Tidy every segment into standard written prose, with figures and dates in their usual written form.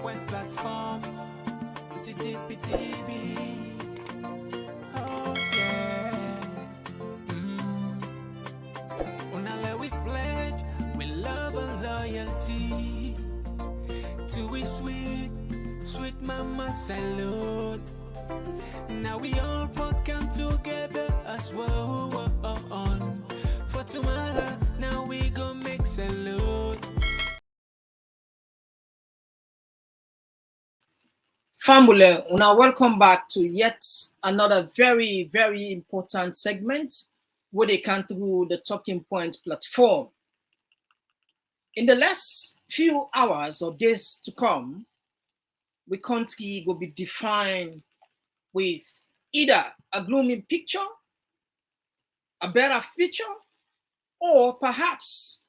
point platform. TTPTV. Oh yeah. Unale we pledge, we love and loyalty. To we sweet, sweet mama salute. Now we all come together as well. For tomorrow, now we go make salute. Family, now welcome back to yet another very, very important segment where they can through the Talking Point platform. In the last few hours or days to come, we country will be defined with either a gloomy picture, a better future, or perhaps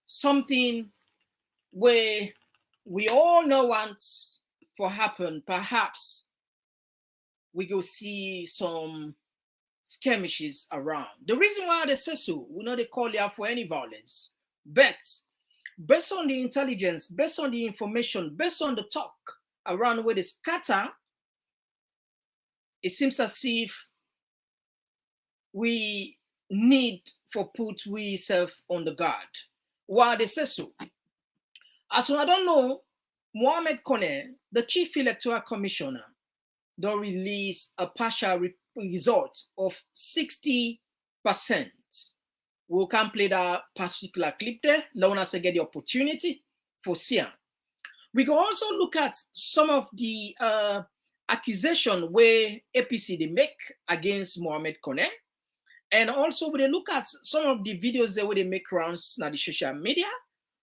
something where we all know wants for happen. Perhaps we go see some skirmishes around. The reason why they say so, we know they call you out for any violence, but based on the intelligence, based on the information, based on the talk around where they scatter, it seems as if we need for put we self on the guard. Why they say so? As I don't know, Mohamed Konneh, the Chief Electoral Commissioner, don't release a partial result of 60%. We can play that particular clip there. Leone say get the opportunity for seeing. We can also look at some of the accusation where APC they make against Mohamed Konneh. And also we look at some of the videos that where they make rounds on the social media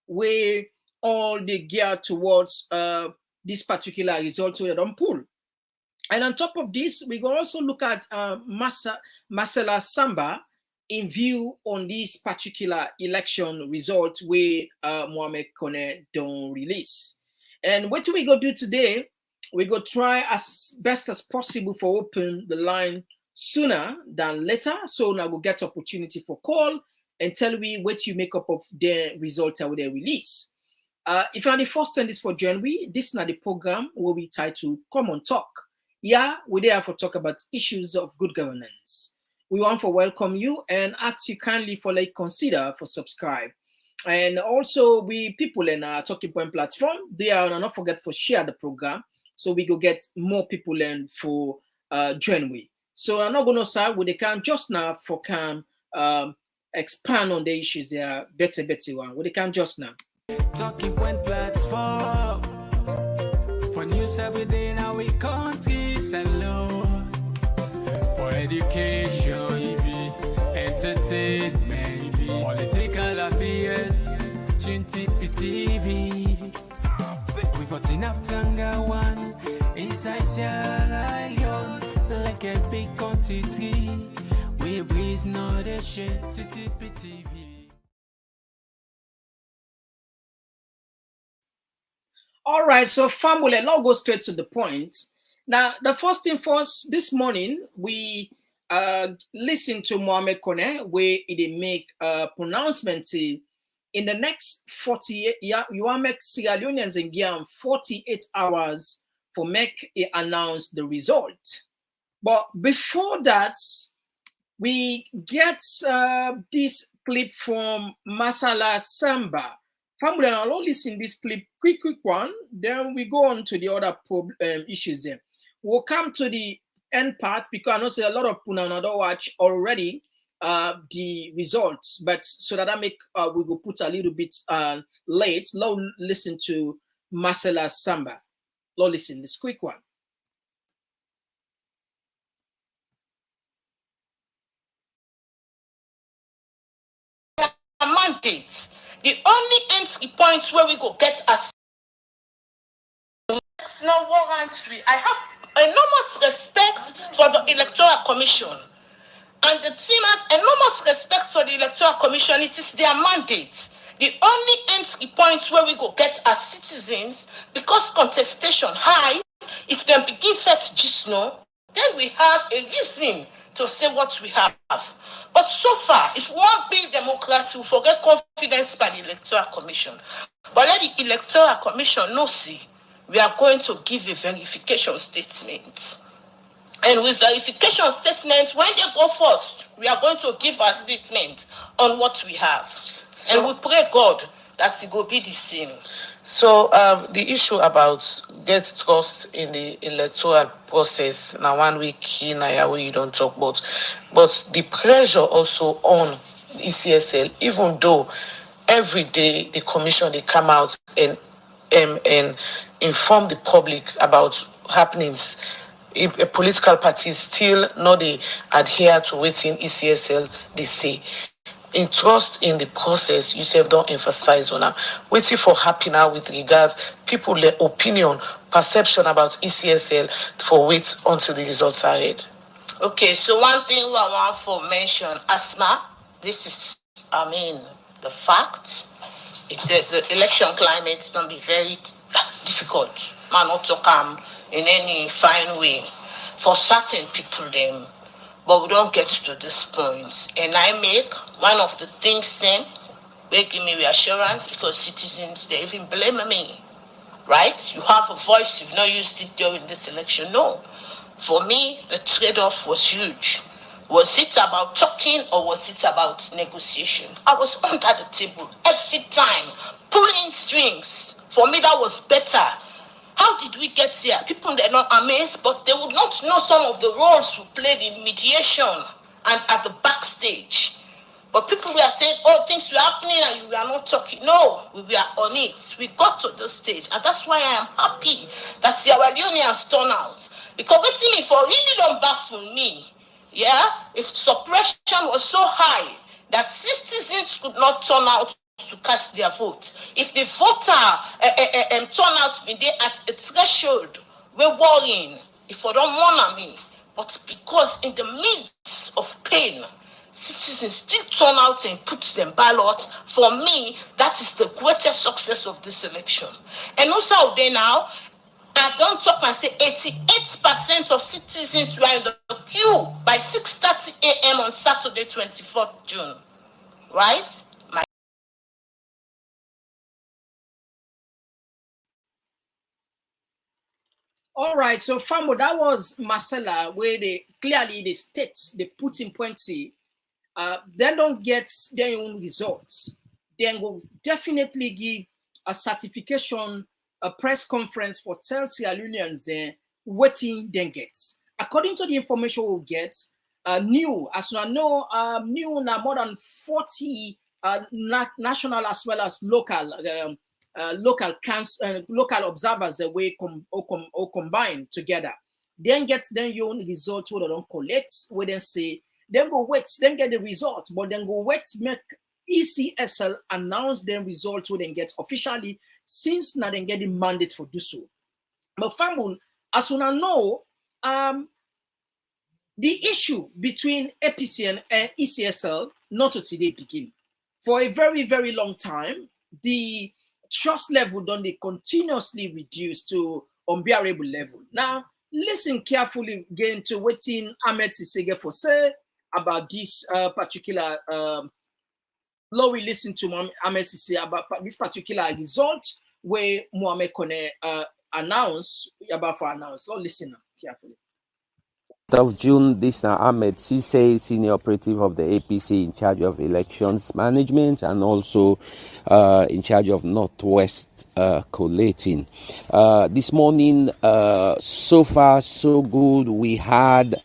where all they gear towards this particular result where they don't pull. And on top of this, we can also look at Marcella Samba in view on this particular election result where Mohamed Konneh don't release. And what we go do today, we go try as best as possible for open the line sooner than later. So now we'll get opportunity for call and tell me what you make up of the result with their release. If you're the first time this for January, this is not the program where we title Komon-Tok. Yeah, we're there for talk about issues of good governance. We want to welcome you and ask you kindly for like consider for subscribe. And also we people in our Talking Point platform, they are not forget for share the program so we go get more people in for January. So I'm not gonna say what they can just now for can expand on the issues there better one. What they can just now. Talking Point platform for news every day now we country alone. For education, entertainment, political affairs, TTPTV. We got enough Tanga one inside Sierra Leone like a big quantity. We breeze not a shit TTPTV. All right, so family, let's go straight to the point. Now, the first thing first, this morning, we listened to Mohamed Konneh, where he make pronouncements in the next 48, you want make Sierra Leoneans and give 48 hours for make it announce the result. But before that, we get this clip from Marcella Samba. Family, I'll listen this clip, quick one. Then we go on to the other issues there. We'll come to the end part because I know say a lot of people now don't watch already the results, but so that I make we will put a little bit late. Let's listen to Marcella Samba. Let's listen this quick one. Mandates. The only entry points where we go get us no warrants. I have enormous respect for the Electoral Commission. And the team has enormous respect for the Electoral Commission. It is their mandate. The only entry points where we go get as citizens, because contestation high, if they begin first just know, then we have a reason to say what we have. But so far, if we want to build democracy, we forget confidence by the Electoral Commission. But let the Electoral Commission know, see, we are going to give a verification statement. And with verification statement, when they go first, we are going to give our statement on what we have. And we pray God that it will be the same. So the issue about get trust in the electoral process, now 1 week in where you don't talk about, but the pressure also on ECSL, even though every day the commission they come out and inform the public about happenings. If a political party still not they adhere to waiting ECSL they say. In trust in the process, you say don't emphasize on them. Waiting for happy now with regards people their opinion, perception about ECSL for wait until the results are read. Okay, so one thing I want to mention, Asma, this is the fact. The election climate is going to be very difficult. Man, not to come in any fine way for certain people them. But we don't get to this point. And I make one of the things then, they give me reassurance because citizens, they even blame me. Right? You have a voice, you've not used it during this election. No. For me, the trade-off was huge. Was it about talking or was it about negotiation? I was under the table every time, pulling strings. For me, that was better. How did we get here? People, they're not amazed, but they would not know some of the roles we played in mediation and at the backstage. But people were saying, oh, things were happening and we are not talking. No, we were on it. We got to this stage. And that's why I am happy that Sierra Leoneans turn out. Because waiting for really don't baffle me. Yeah? If suppression was so high that citizens could not turn out to cast their vote. If the voter turnout be there at a threshold, we're worrying. If I don't want me, but because in the midst of pain, citizens still turn out and put them ballot. For me, that is the greatest success of this election. And also there now, I don't talk and say 88% of citizens were in the queue by 6:30 a.m. on Saturday, 24th June. Right? All right, so Famo, that was Marcella, where they clearly the states they put in plenty, they don't get their own results. Then will definitely give a certification, a press conference for Sierra Leoneans waiting then gets. According to the information we'll get, new, as you know, new now more than 40 national as well as local local observers way combined together. Then get then your own results what they don't collect, where then say, then go wait, then get the result, but then go wait, make ECSL announce their results what then get officially since now then get the mandate for do so. But family, as you know, the issue between APC and ECSL not to today begin. For a very, very long time, the trust level don't they continuously reduce to unbearable level. Now, listen carefully again to what Ahmed Sisege for say about this particular law. We listen to Ahmed Sisege about this particular result where Mohamed Konneh announced about for announced. Let's listen carefully. Of June, this now Ahmed Sisege, senior operative of the APC in charge of elections management and also in charge of Northwest collating. This morning, so far so good. We had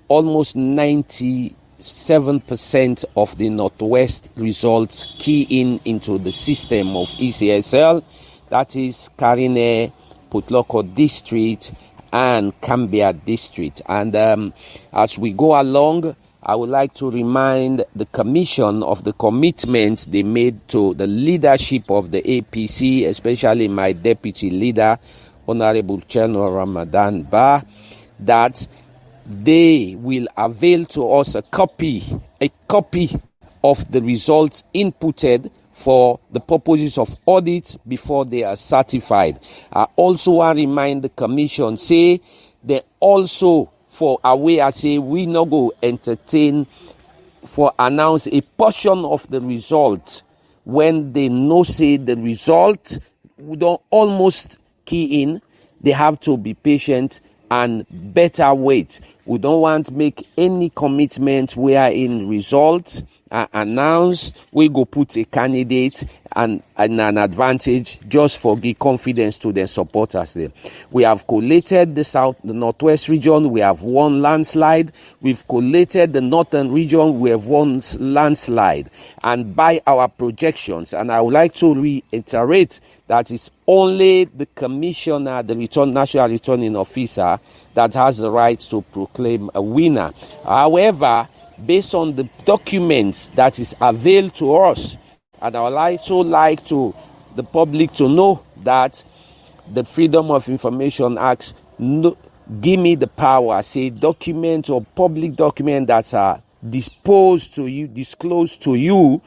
almost 97% of the Northwest results key into the system of ECSL. That is Karine, Putloko District, and Cambia District. And as we go along, I would like to remind the Commission of the commitments they made to the leadership of the APC, especially my deputy leader, Honorable Cheno Ramadan Ba, that they will avail to us a copy of the results inputted for the purposes of audit before they are certified. I also want to remind the Commission, say, they also, for a way I say, we not go entertain for announce a portion of the result when they know say the result we don't almost key in. They have to be patient and better wait. We don't want to make any commitment wherein results are announced. We go put a candidate and an advantage just for give confidence to the supporters there. We have collated the northwest region. We have won landslide. We've collated the northern region. We have won landslide. And by our projections, and I would like to reiterate that it's only the commissioner, the national returning officer, that has the right to proclaim a winner. However, based on the documents that is availed to us, and I would also like to the public to know that the Freedom of Information Act give me the power, say documents or public documents that are disclosed to you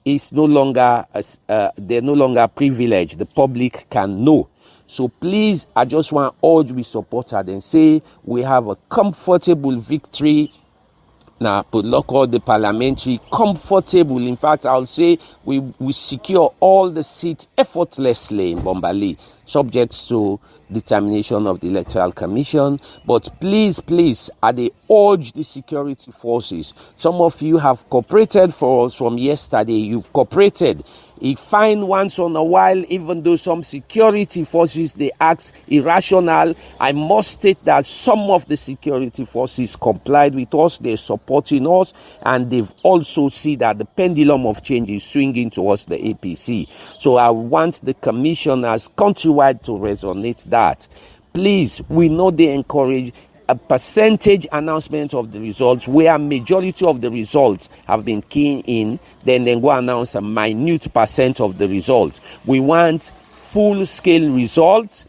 is no longer they're no longer privileged. The public can know. So please, I just want all we supporters and say we have a comfortable victory. Now, put local the parliamentary comfortable. In fact, I'll say we secure all the seats effortlessly in Bombali, subject to determination of the Electoral Commission. But please, I urge the security forces. Some of you have cooperated for us from yesterday. You've cooperated. It's fine once in a while, even though some security forces, they act irrational. I must state that some of the security forces complied with us. They're supporting us, and they've also seen that the pendulum of change is swinging towards the APC. So I want the commissioners countrywide to resonate that. Please, we know they encourage a percentage announcement of the results, where majority of the results have been keying in, then go announce a minute percent of the results. We want full-scale results.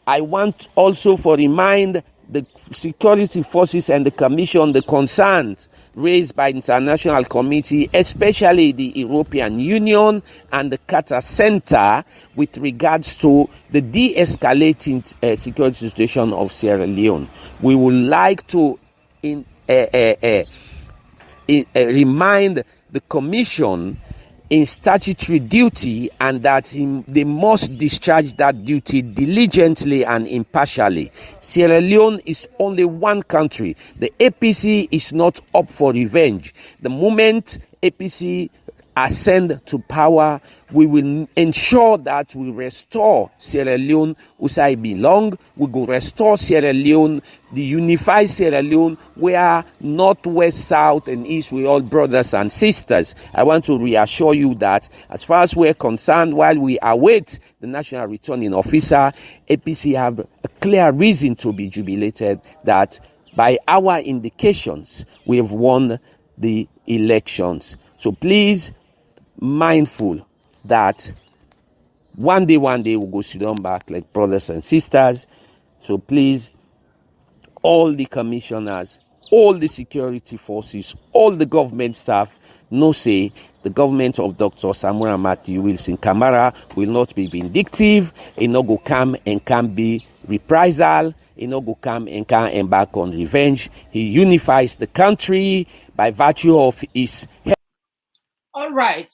I want also to remind the security forces and the commission the concerns raised by international committee, especially the European Union and the Qatar Center, with regards to the de-escalating security situation of Sierra Leone. We would like to remind the commission in statutory duty, and that they must discharge that duty diligently and impartially. Sierra Leone is only one country. The APC is not up for revenge. The moment APC ascend to power, we will ensure that we restore Sierra Leone where I belong. We will restore Sierra Leone, the unified Sierra Leone, where north, west, south, and east, we're all brothers and sisters. I want to reassure you that as far as we're concerned, while we await the national returning officer, APC have a clear reason to be jubilated that by our indications, we have won the elections. So please, mindful that one day we'll go sit down back like brothers and sisters. So please, all the commissioners, all the security forces, all the government staff, no say the government of Dr. Samuel Matthew Wilson Kamara will not be vindictive. It no go come and can be reprisal. It no go come and can embark on revenge. He unifies the country by virtue of his. All right.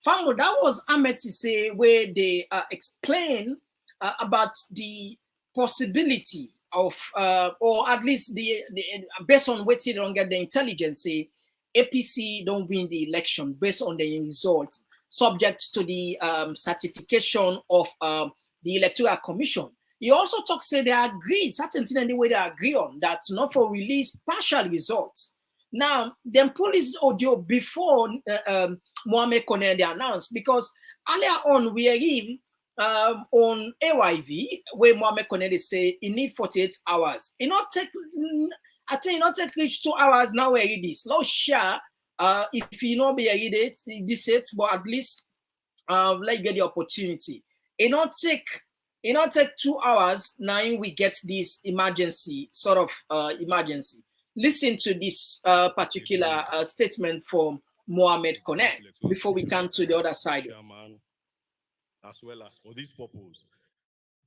Famo, that was Ahmed Sise, where they explain about the possibility of, or at least the based on what they don't get the intelligence, say APC don't win the election based on the result, subject to the certification of the Electoral Commission. He also talks, say they agree, certain things in the way they agree on that, not for release partial results. Now, them police audio before Mohamed Konneh they announced, because earlier on we read on AYV where Mohamed Konneh they say he need 48 hours. It not take, I think it not take reach 2 hours now we read this. No sure if you not be read it, this it, but at least let's get the opportunity. It not take 2 hours now we get this emergency sort of emergency. Listen to this particular statement from Mohamed Konneh before we come to the other side. Chairman, as well as for this purpose,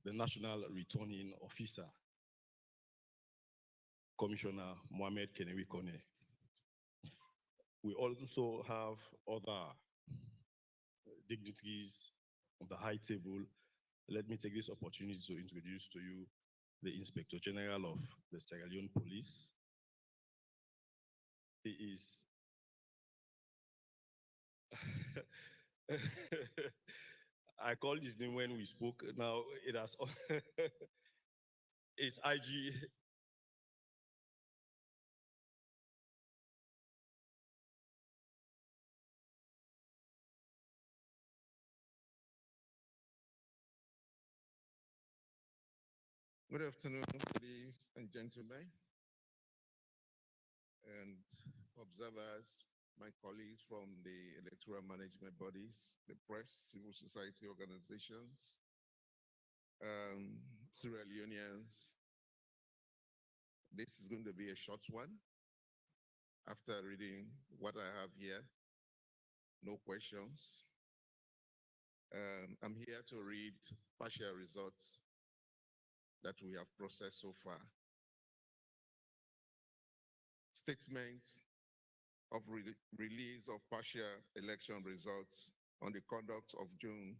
the National Returning Officer, Commissioner Mohamed Konneh. We also have other dignitaries of the high table let me take this opportunity to introduce to you the Inspector General of the Sierra Leone Police. He is I called his name when we spoke. Now it has it's IG. Good afternoon, ladies and gentlemen, and observers, my colleagues from the electoral management bodies, the press, civil society organizations, Sierra Leoneans. This is going to be a short one. After reading what I have here, no questions. I'm here to read partial results that we have processed so far. Statement of release of partial election results on the conduct of June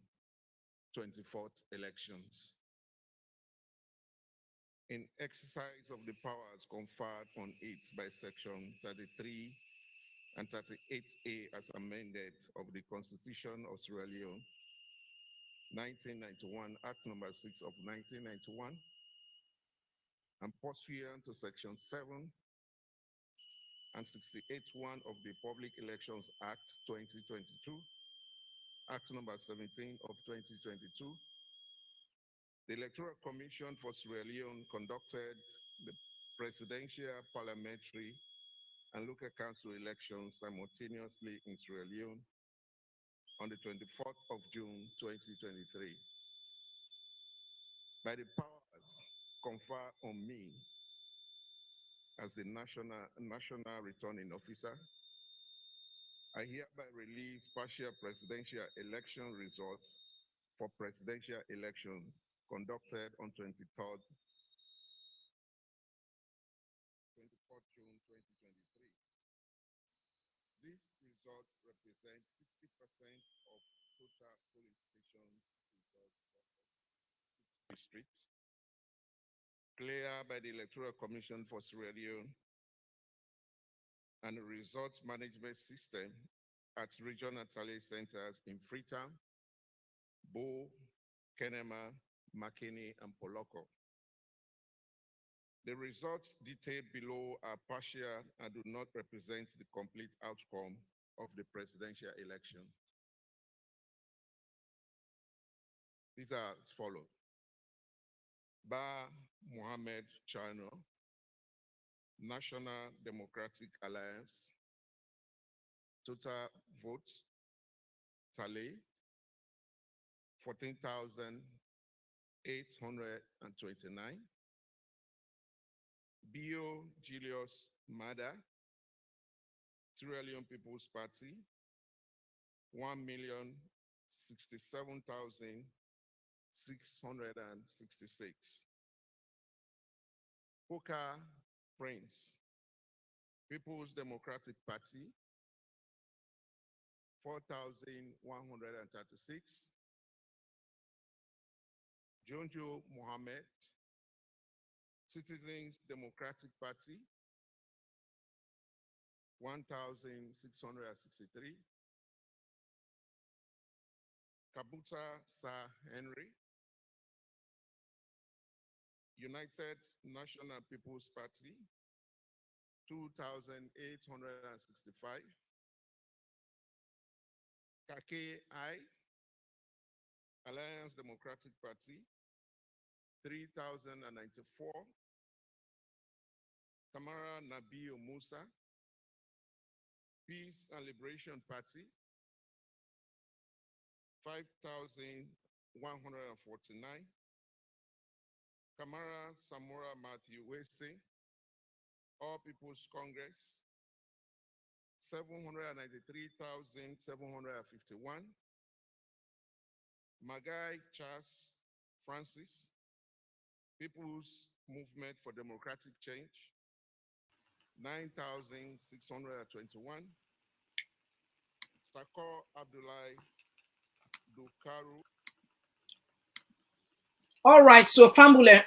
24th elections. In exercise of the powers conferred on it by Section 33 and 38A as amended of the Constitution of Sierra Leone, 1991, Act number 6 of 1991, and pursuant to Section 7 and 68(1) of the Public Elections Act 2022, Act number 17 of 2022, the Electoral Commission for Sierra Leone conducted the presidential, parliamentary, and local council elections simultaneously in Sierra Leone on the 24th of June 2023. By the powers conferred on me as the national returning officer, I hereby release partial presidential election results for presidential election conducted on 24th June 2023. These results represent 60% of total polling stations results of districts cleared by the Electoral Commission for Sierra Leone and the results management system at regional tally centers in Freetown, Bo, Kenema, Makeni, and Poloko. The results detailed below are partial and do not represent the complete outcome of the presidential election. These are as follows. Ba Mohamed Konneh, National Democratic Alliance, total votes, tally, 14,829. Bio Julius Mada, Sierra Leone People's Party, 1,067,666. Poka Prince, People's Democratic Party, 4,136. Jonjo Mohammed, Citizens Democratic Party, 1,663. Kabuta Sir Henry, United National People's Party, 2,865. Kake I, Alliance Democratic Party, 3,094. Kamara Nabil Musa, Peace and Liberation Party, 5,149. Kamara Samora Matthew Wese, All People's Congress, 793,751. Magai Charles Francis, People's Movement for Democratic Change, 9,621. Sako Abdullahi Dukaru, All right, so Fambule.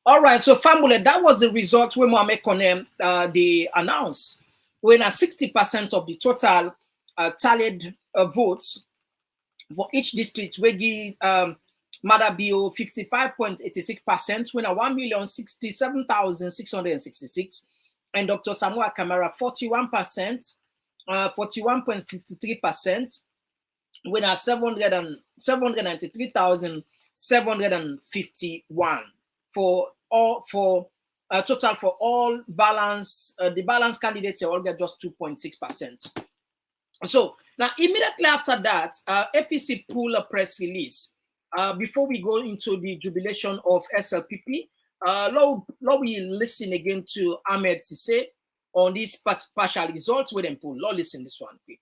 All right, so Fambule, that was the result when Mohamed Konneh they announced when 60% of the total tallied votes for each district, we give Madabio 55.86%, when 1,067,666, and Dr. Samuel Kamara 41%, 41.53%, when 793,751 for all total for all balance. The balance candidates all get just 2.6%. So now, immediately after that, APC pulled a press release. Before we go into the jubilation of SLPP, let we listen again to Ahmed Sise on these partial results with them pull. Let's listen this one quick.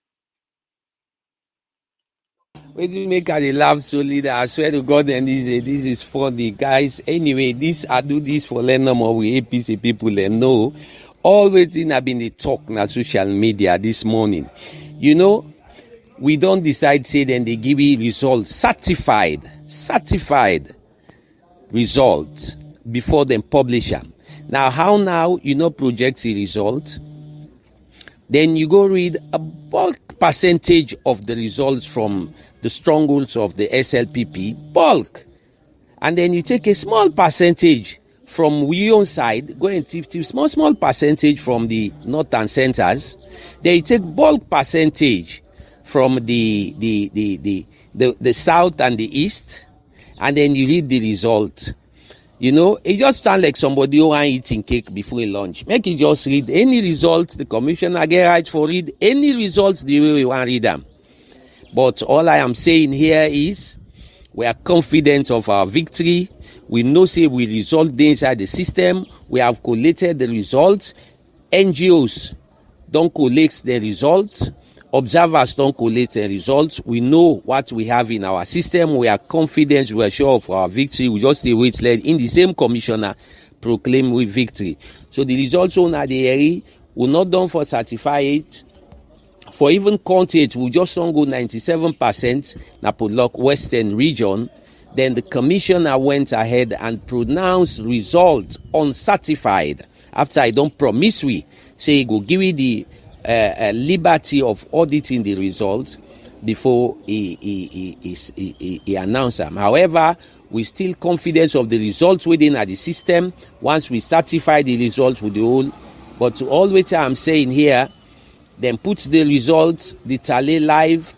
Wait till make her laugh so leader. I swear to God, and this is funny, guys. Anyway, I do this for learn more with APC people and know all the things have been the talk na social media this morning. You know, we don't decide say then they give you results certified results before them publish them. Now how now you know project the result? Then you go read a bulk percentage of the results from the strongholds of the SLPP, bulk. And then you take a small percentage from Leone side, go and take small percentage from the north and centers. Then you take bulk percentage from the south and the east, and then you read the result. You know, it just sounds like somebody who ain't eating cake before lunch. Make it just read any results the commissioner get right for read any results the way we want to read them. But all I am saying here is we are confident of our victory. We know say we result inside the system. We have collated the results. NGOs don't collect the results. Observers don't collect the results. We know what we have in our system. We are confident. We are sure of our victory. We just wait let in the same commissioner proclaim with victory. So the results on the area will not done for certify it. For even content, we just don't go 97% na Podlock Western region. Then the commissioner went ahead and pronounced results uncertified. After I don't promise we say go give you the liberty of auditing the results before he announced them. However, we still confident of the results within the system once we certify the results with the whole. But to all which I'm saying here, then put the results, the tally live,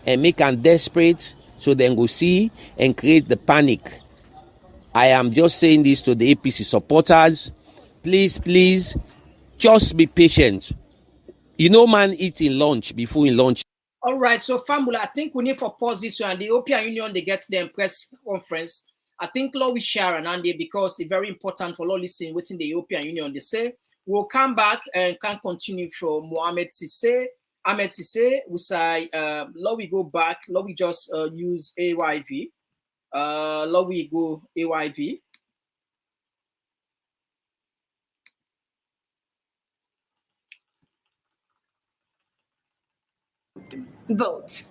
and make them desperate, so then go see and create the panic. I am just saying this to the APC supporters. Please, just be patient. You know, man, eating lunch before in lunch. All right, so Fambula, I think we need for pause this one. The European Union, they get their press conference. I think Law we share and Andy because it's very important for law listening within the European Union. They say we'll come back and can continue from Mohamed Sise. Ahmed Sise, we say, law we go back, law we just use AYV. Law we go AYV. Vote.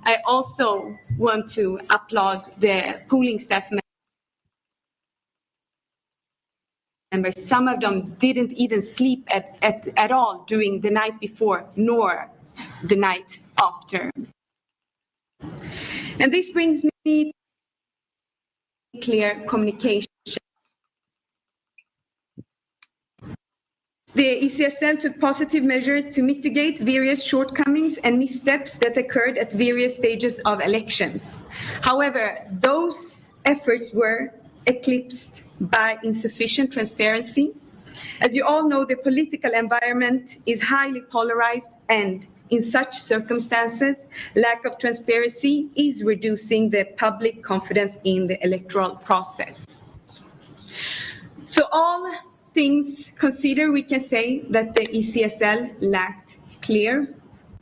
I also want to applaud the polling staff members. Some of them didn't even sleep at all during the night before nor the night after. And this brings me to clear communication. The ECSL took positive measures to mitigate various shortcomings and missteps that occurred at various stages of elections. However, those efforts were eclipsed by insufficient transparency. As you all know, the political environment is highly polarized, and in such circumstances, lack of transparency is reducing the public confidence in the electoral process. So all things considered, we can say that the ECSL lacked clear,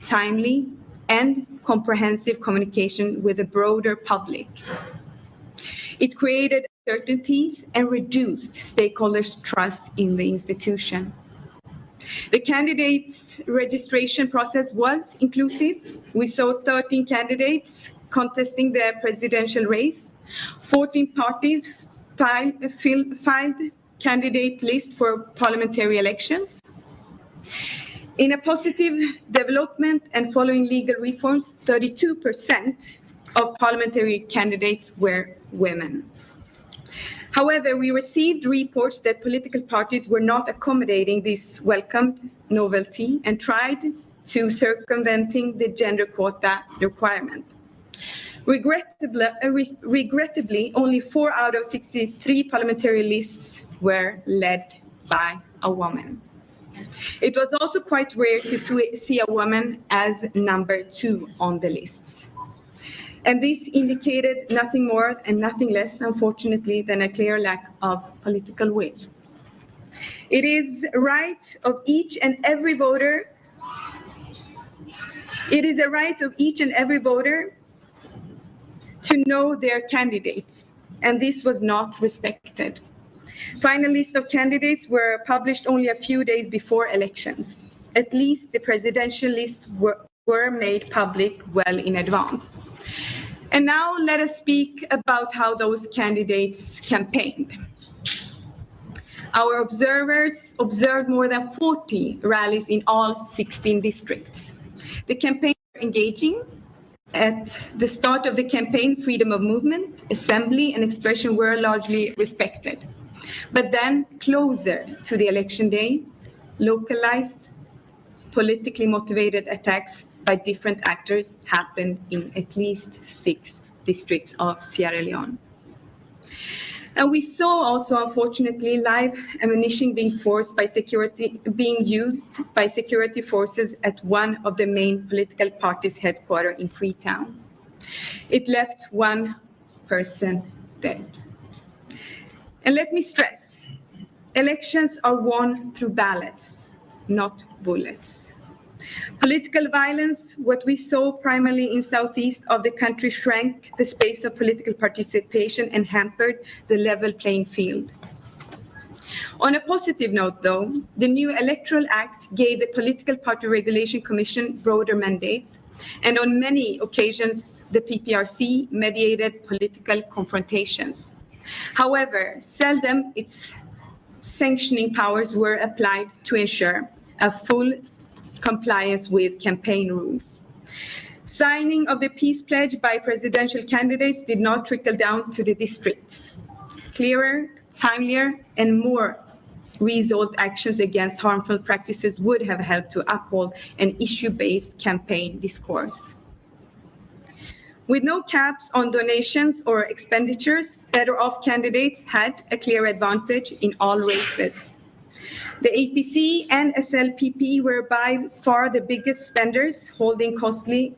timely, and comprehensive communication with the broader public. It created uncertainties and reduced stakeholders' trust in the institution. The candidates' registration process was inclusive. We saw 13 candidates contesting the presidential race. 14 parties filed candidate list for parliamentary elections. In a positive development and following legal reforms, 32% of parliamentary candidates were women. However, we received reports that political parties were not accommodating this welcomed novelty and tried to circumventing the gender quota requirement. Regrettably, only 4 out of 63 parliamentary lists were led by a woman. It was also quite rare to see a woman as number 2 on the lists. And this indicated nothing more and nothing less, unfortunately, than a clear lack of political will. It is a right of each and every voter. It is a right of each and every voter to know their candidates, and this was not respected. Final list of candidates were published only a few days before elections. At least the presidential lists were made public well in advance. And now let us speak about how those candidates campaigned. Our observers observed more than 40 rallies in all 16 districts. The campaigns were engaging. At the start of the campaign, freedom of movement, assembly, and expression were largely respected. But then, closer to the election day, localized, politically motivated attacks by different actors happened in at least 6 districts of Sierra Leone. And we saw also, unfortunately, live ammunition being used by security forces at one of the main political parties' headquarters in Freetown. It left 1 person dead. And let me stress, elections are won through ballots, not bullets. Political violence, what we saw primarily in southeast of the country, shrank the space of political participation and hampered the level playing field. On a positive note, though, the new Electoral Act gave the Political Party Regulation Commission broader mandate, and on many occasions, the PPRC mediated political confrontations. However, seldom its sanctioning powers were applied to ensure a full compliance with campaign rules. Signing of the peace pledge by presidential candidates did not trickle down to the districts. Clearer, timelier, and more resolved actions against harmful practices would have helped to uphold an issue-based campaign discourse. With no caps on donations or expenditures, better-off candidates had a clear advantage in all races. The APC and SLPP were by far the biggest spenders, holding costly,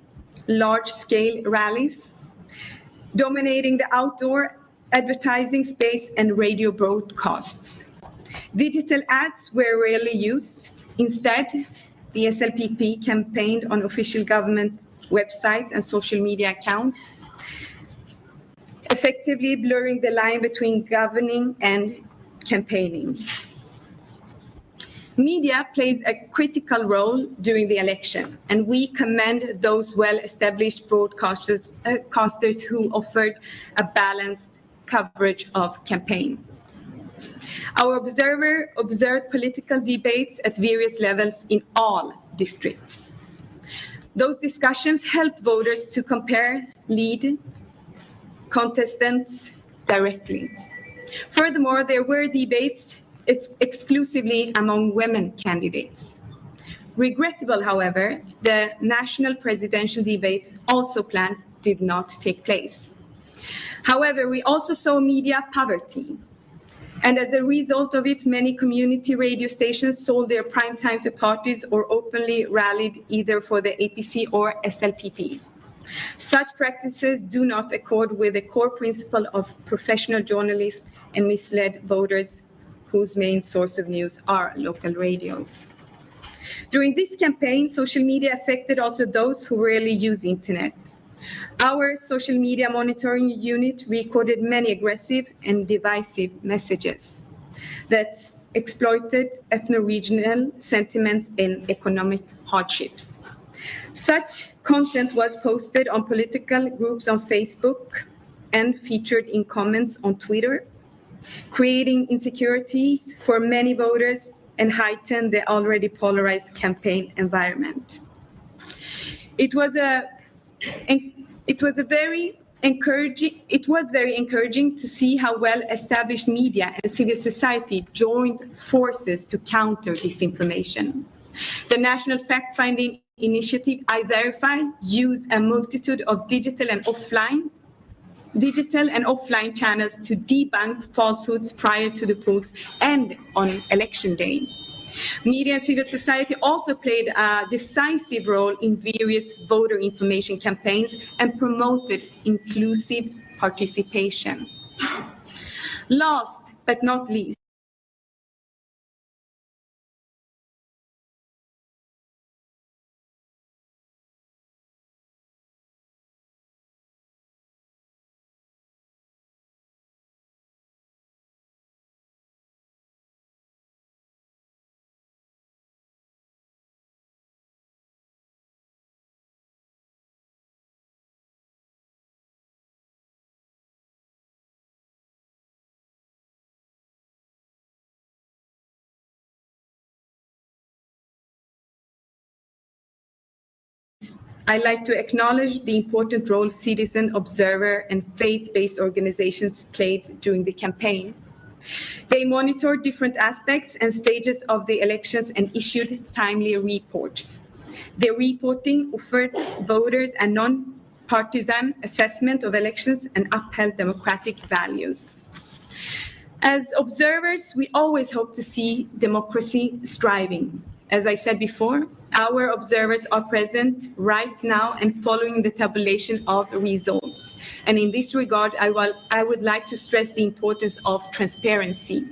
large-scale rallies, dominating the outdoor advertising space and radio broadcasts. Digital ads were rarely used. Instead, the SLPP campaigned on official government websites and social media accounts, effectively blurring the line between governing and campaigning. Media plays a critical role during the election, and we commend those well-established broadcasters who offered a balanced coverage of campaign. Our observer observed political debates at various levels in all districts. Those discussions helped voters to compare lead contestants directly. Furthermore, there were debates exclusively among women candidates. Regrettable, however, the national presidential debate also planned did not take place. However, we also saw media poverty. And as a result of it, many community radio stations sold their prime time to parties or openly rallied either for the APC or SLPP. Such practices do not accord with the core principle of professional journalism and misled voters whose main source of news are local radios. During this campaign, social media affected also those who rarely use internet. Our social media monitoring unit recorded many aggressive and divisive messages that exploited ethno-regional sentiments and economic hardships. Such content was posted on political groups on Facebook and featured in comments on Twitter, creating insecurities for many voters and heightened the already polarized campaign environment. It was very encouraging to see how well established media and civil society joined forces to counter disinformation. The National Fact-Finding Initiative, I-Verify, used a multitude of digital and offline channels to debunk falsehoods prior to the polls and on election day. Media and civil society also played a decisive role in various voter information campaigns and promoted inclusive participation. Last but not least, I'd like to acknowledge the important role citizen, observer, and faith-based organizations played during the campaign. They monitored different aspects and stages of the elections and issued timely reports. Their reporting offered voters a non-partisan assessment of elections and upheld democratic values. As observers, we always hope to see democracy striving. As I said before, our observers are present right now and following the tabulation of results. And in this regard, I would like to stress the importance of transparency.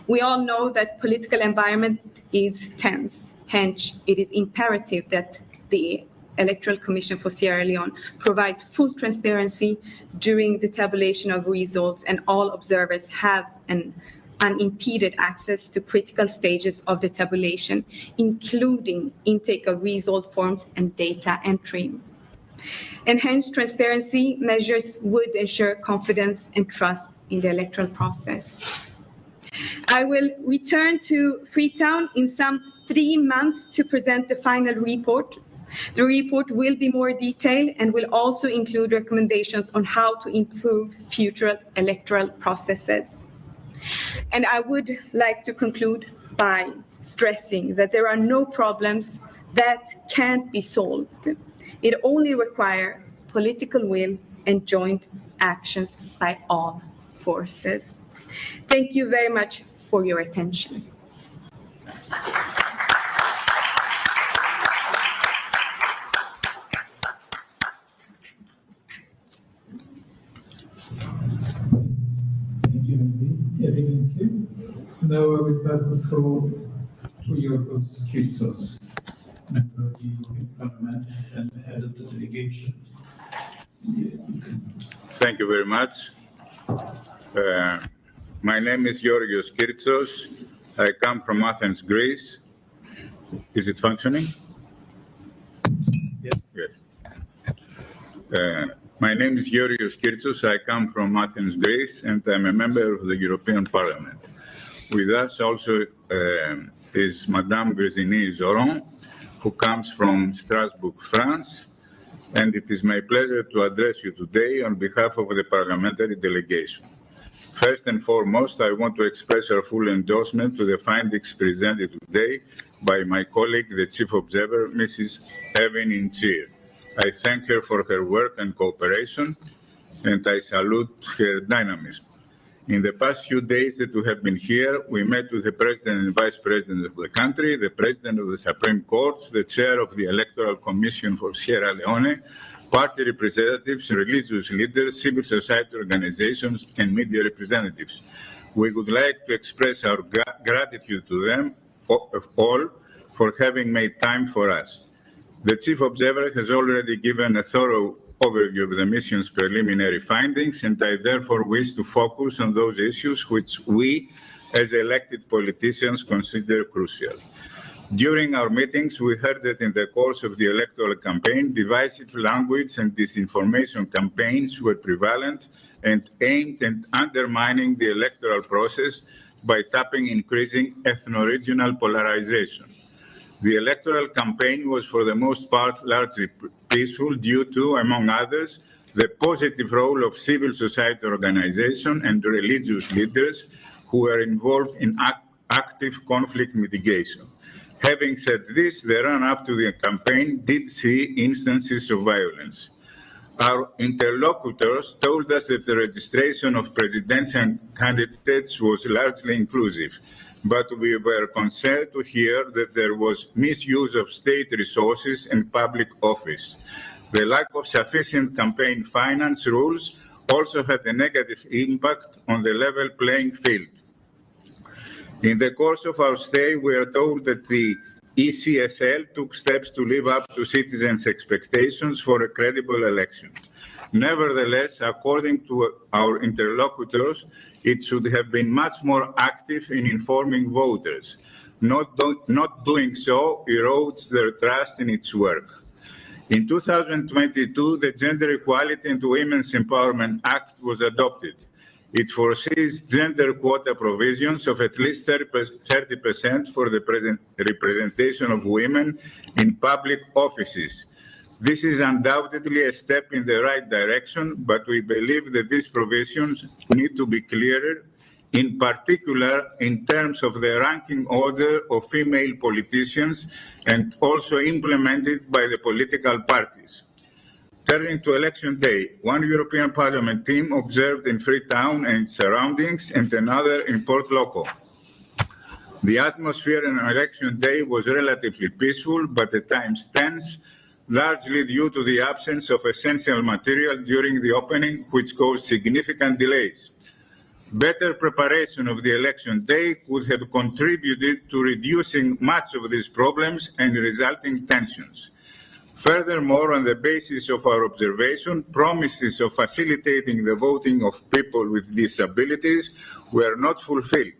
We all know that political environment is tense. Hence, it is imperative that the Electoral Commission for Sierra Leone provides full transparency during the tabulation of results, and all observers have an unimpeded access to critical stages of the tabulation, including intake of result forms and data entry. Enhanced transparency measures would ensure confidence and trust in the electoral process. I will return to Freetown in some 3 months to present the final report. The report will be more detailed and will also include recommendations on how to improve future electoral processes. And I would like to conclude by stressing that there are no problems that can't be solved. It only requires political will and joint actions by all forces. Thank you very much for your attention. Now I will pass the floor to Yorgos Kyrtsos, member of the European Parliament and head of the delegation. Thank you very much. My name is Yorgos Kyrtsos. I come from Athens, Greece. Is it functioning? Yes. Yes. My name is Yorgos Kyrtsos. I come from Athens, Greece, and I'm a member of the European Parliament. With us also is Madame Virginie Zoron, who comes from Strasbourg, France, and it is my pleasure to address you today on behalf of the parliamentary delegation. First and foremost, I want to express our full endorsement to the findings presented today by my colleague, the Chief Observer, Mrs. Evin Inchir. I thank her for her work and cooperation, and I salute her dynamism. In the past few days that we have been here, we met with the President and Vice President of the country, the President of the Supreme Court, the Chair of the Electoral Commission for Sierra Leone, party representatives, religious leaders, civil society organizations, and media representatives. We would like to express our gratitude to them all for having made time for us. The Chief Observer has already given a thorough overview of the mission's preliminary findings, and I therefore wish to focus on those issues which we, as elected politicians, consider crucial. During our meetings, we heard that in the course of the electoral campaign, divisive language and disinformation campaigns were prevalent and aimed at undermining the electoral process by tapping increasing ethno-regional polarization. The electoral campaign was for the most part largely peaceful due to, among others, the positive role of civil society organizations and religious leaders who were involved in active conflict mitigation. Having said this, the run-up to the campaign did see instances of violence. Our interlocutors told us that the registration of presidential candidates was largely inclusive, but we were concerned to hear that there was misuse of state resources and public office. The lack of sufficient campaign finance rules also had a negative impact on the level playing field. In the course of our stay, we are told that the Ecsl took steps to live up to citizens' expectations for a credible election. Nevertheless, according to our interlocutors, it should have been much more active in informing voters. Not doing so erodes their trust in its work. In 2022, the Gender Equality and Women's Empowerment Act was adopted. It foresees gender quota provisions of at least 30% for the representation of women in public offices. This is undoubtedly a step in the right direction, but we believe that these provisions need to be clearer, in particular in terms of the ranking order of female politicians and also implemented by the political parties. Turning to election day, one European Parliament team observed in Freetown and its surroundings and another in Port Loko. The atmosphere on election day was relatively peaceful, but at times tense, largely due to the absence of essential material during the opening, which caused significant delays. Better preparation of the election day could have contributed to reducing much of these problems and resulting tensions. Furthermore, on the basis of our observation, promises of facilitating the voting of people with disabilities were not fulfilled.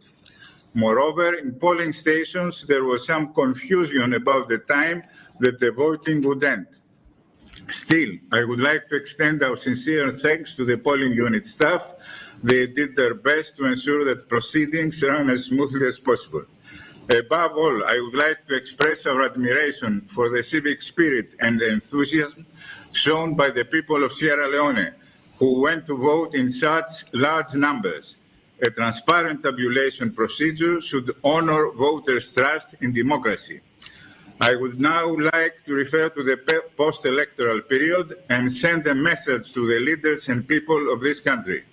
Moreover, in polling stations, there was some confusion about the time that the voting would end. Still, I would like to extend our sincere thanks to the polling unit staff. They did their best to ensure that proceedings ran as smoothly as possible. Above all, I would like to express our admiration for the civic spirit and enthusiasm shown by the people of Sierra Leone, who went to vote in such large numbers. A transparent tabulation procedure should honor voters' trust in democracy. I would now like to refer to the post-electoral period and send a message to the leaders and people of this country.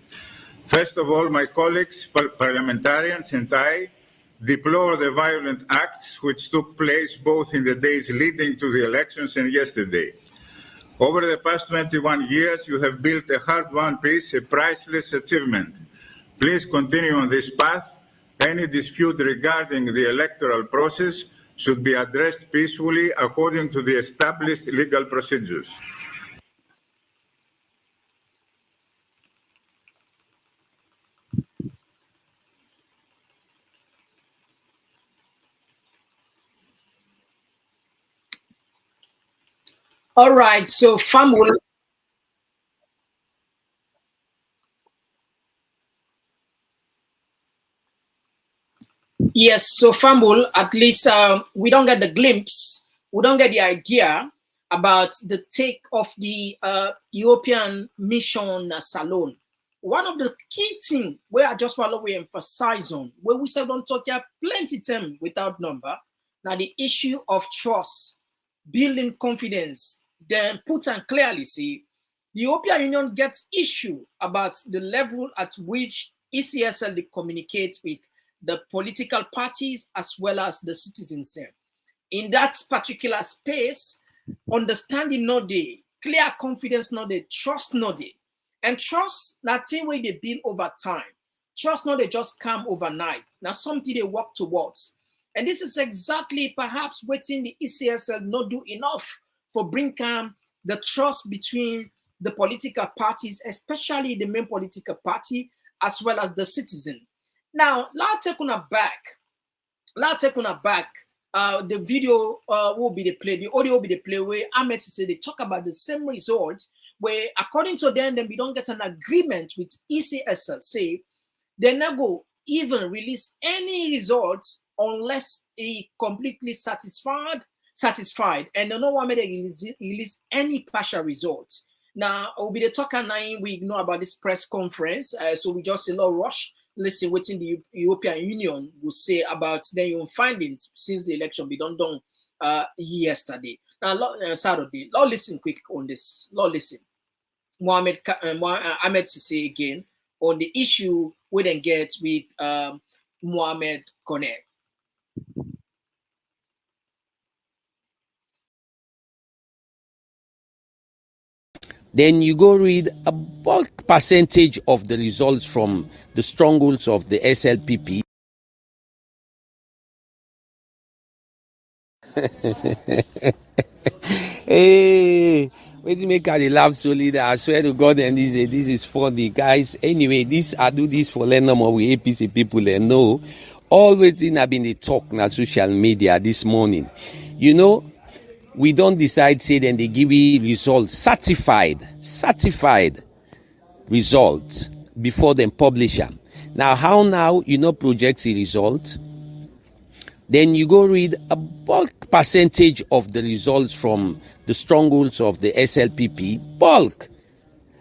First of all, my colleagues, parliamentarians, and I deplore the violent acts which took place both in the days leading to the elections and yesterday. Over the past 21 years, you have built a hard-won peace, a priceless achievement. Please continue on this path. Any dispute regarding the electoral process should be addressed peacefully according to the established legal procedures. All right, so Famul. Yes, so Famul, at least we don't get the glimpse, we don't get the idea about the take of the European Mission Salon. One of the key things where I just want to emphasize on, where we say don't talk here plenty time without number, now the issue of trust, building confidence, then put and clearly see, the European Union gets issue about the level at which Ecsl communicates with the political parties as well as the citizens there. In that particular space, understanding not there, clear confidence not there, trust not there. And trust, that same way they build over time. Trust not they just come overnight. Now something they work towards. And this is exactly perhaps waiting the ECSL not do enough for bring the trust between the political parties, especially the main political party, as well as the citizen. Now, let's take on back. The video will be the play, the audio will be the play where Ahmed say they talk about the same result, where according to them, we don't get an agreement with ECSL, say they never even release any results unless he completely satisfied, and no one made release any partial results. Now, we'll be the talker 9 we know about this press conference, so we just a little rush. Listen, what in the European Union will say about their own findings since the election be done yesterday. Now, Saturday. Lord, listen quick on this. Lord, listen. Ahmed Sisi again on the issue we then get with Mohamed Konneh. Then you go read a bulk percentage of the results from the strongholds of the SLPP. Hey, wait to make her laugh so leader. I swear to God, and this is funny, guys. Anyway, I do this for learn more with APC people and know all waiting have been the talk na social media this morning. You know, we don't decide, say, then they give you results, certified results before them publish them. Now, how now, project the result? Then you go read a bulk percentage of the results from the strongholds of the SLPP, bulk.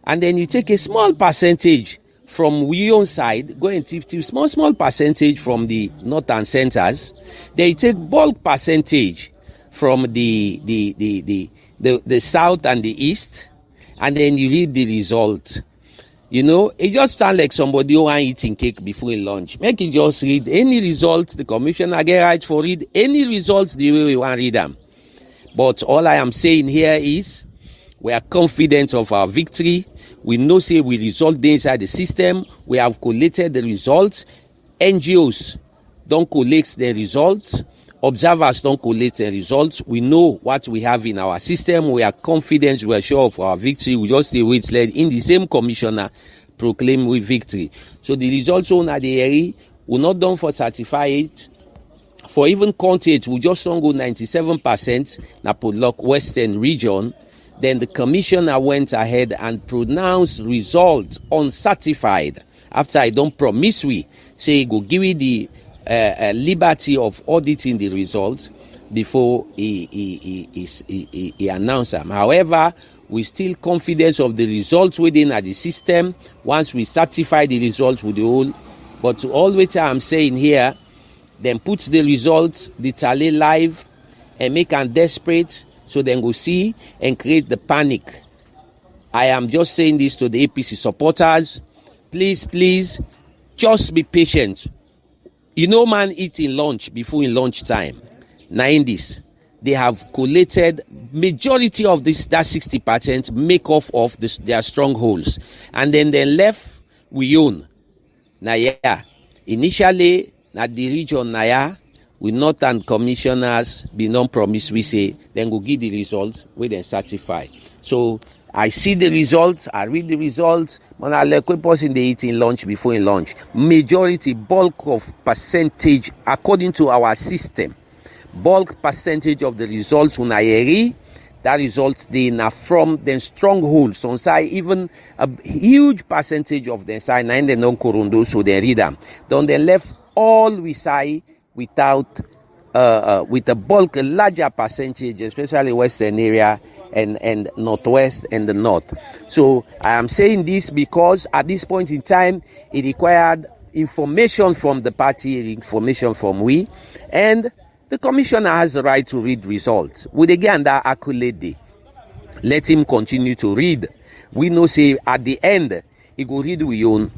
And then you take a small percentage from Leone side, go and take small percentage from the north and centers. Then you take bulk percentage from the south and the east, and then you read the result. It just sounds like somebody who ain't eating cake before lunch. Make it just read any results the commissioner get right for read any results the way we want to read them. But all I am saying here is we are confident of our victory. We know say we result inside the system. We have collated the results. NGOs don't collect the results. Observers don't collect the results. We know what we have in our system. We are confident. We are sure of our victory. We just say wait led in the same commissioner proclaim with victory. So the results on the area will not done for certify it. For even content, we just don't go 97% na Podlock Western region. Then the commissioner went ahead and pronounced results uncertified. After I don't promise we say go give you the liberty of auditing the results before he announced them. However, we still confident of the results within the system once we certify the results with the whole. But to all which I'm saying here, then put the results, the tally live, and make them desperate so then go see and create the panic. I am just saying this to the APC supporters. Please, just be patient. Man eating lunch before in lunch time. Now in this, they have collated majority of this, that 60% make off of their strongholds. And then they left Leone. Now initially, at the region we not and commissioners be non-promise, we say, then go give the results, we then certify. So I see the results, I read the results, when I let a person they eat in lunch before in lunch. Majority, bulk of percentage, according to our system, bulk percentage of the results when I read, that results they are from the strongholds on side, even a huge percentage of the side, and they non corondo, so they read them. Then they left all we say without with a bulk, a larger percentage, especially Western area and Northwest and the North. So I am saying this because at this point in time, it required information from the party, information from we, and the commissioner has the right to read results. With again that accolade day, let him continue to read. We know say at the end, he go read we own,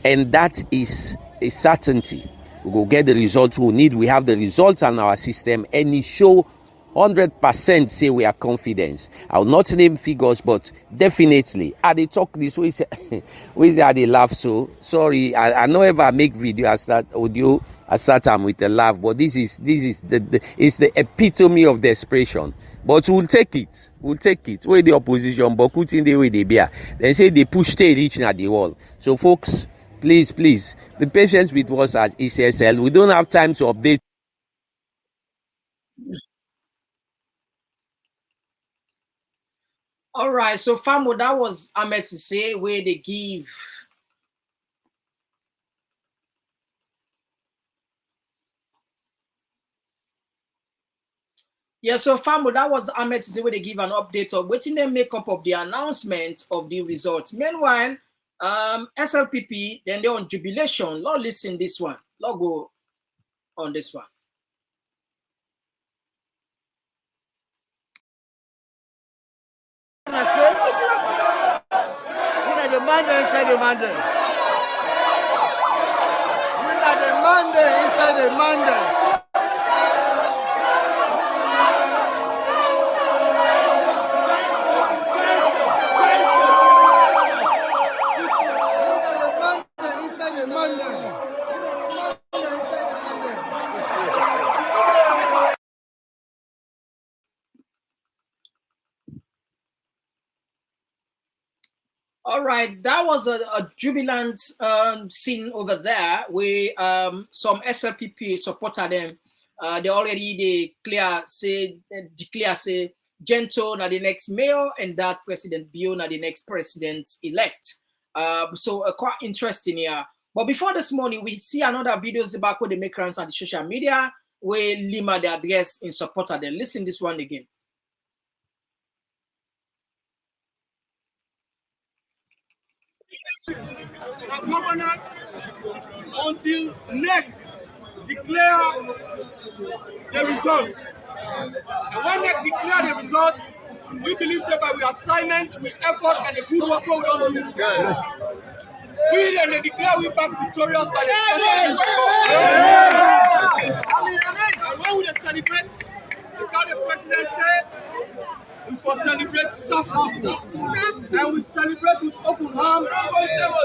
and that is a certainty. We go get the results we need. We have the results on our system, and it show 100% say we are confident. I will not name figures, but definitely. I dey talk this way, we I dey laugh. So sorry, I no ever make video. I start audio. I start them with a laugh, but this is it's the epitome of desperation. But we'll take it. We'll take it. Where the opposition, but put in the way they bear. They say they push tail reaching at the wall. So folks, please, be patient with us at ECSL. We don't have time to update. All right, so Famo, that was Ahmed to say where they give. Yeah, so Famo, that was Ahmed to say where they give an update of waiting the makeup of the announcement of the results. Meanwhile, SLPP, then they're on jubilation. Lord, listen this one. Lord, go on this one. The Monday inside the Monday. We are the Monday inside the Monday. All right, that was a jubilant scene over there where some SLPP supported them. They declare say Gento na the next mayor and that President Bio na the next president elect. So quite interesting here. But before this morning, we see another videos about what they make rounds on the social media where Lima the address in support of them. Listen this one again. Governor until NEC declare the results. And when NEC declare the results, we believe that by our assignment, with effort and the good work we don't do. We then declare we back victorious by the special And when we celebrate, because the president said, we for celebrate success. And we celebrate with open arms.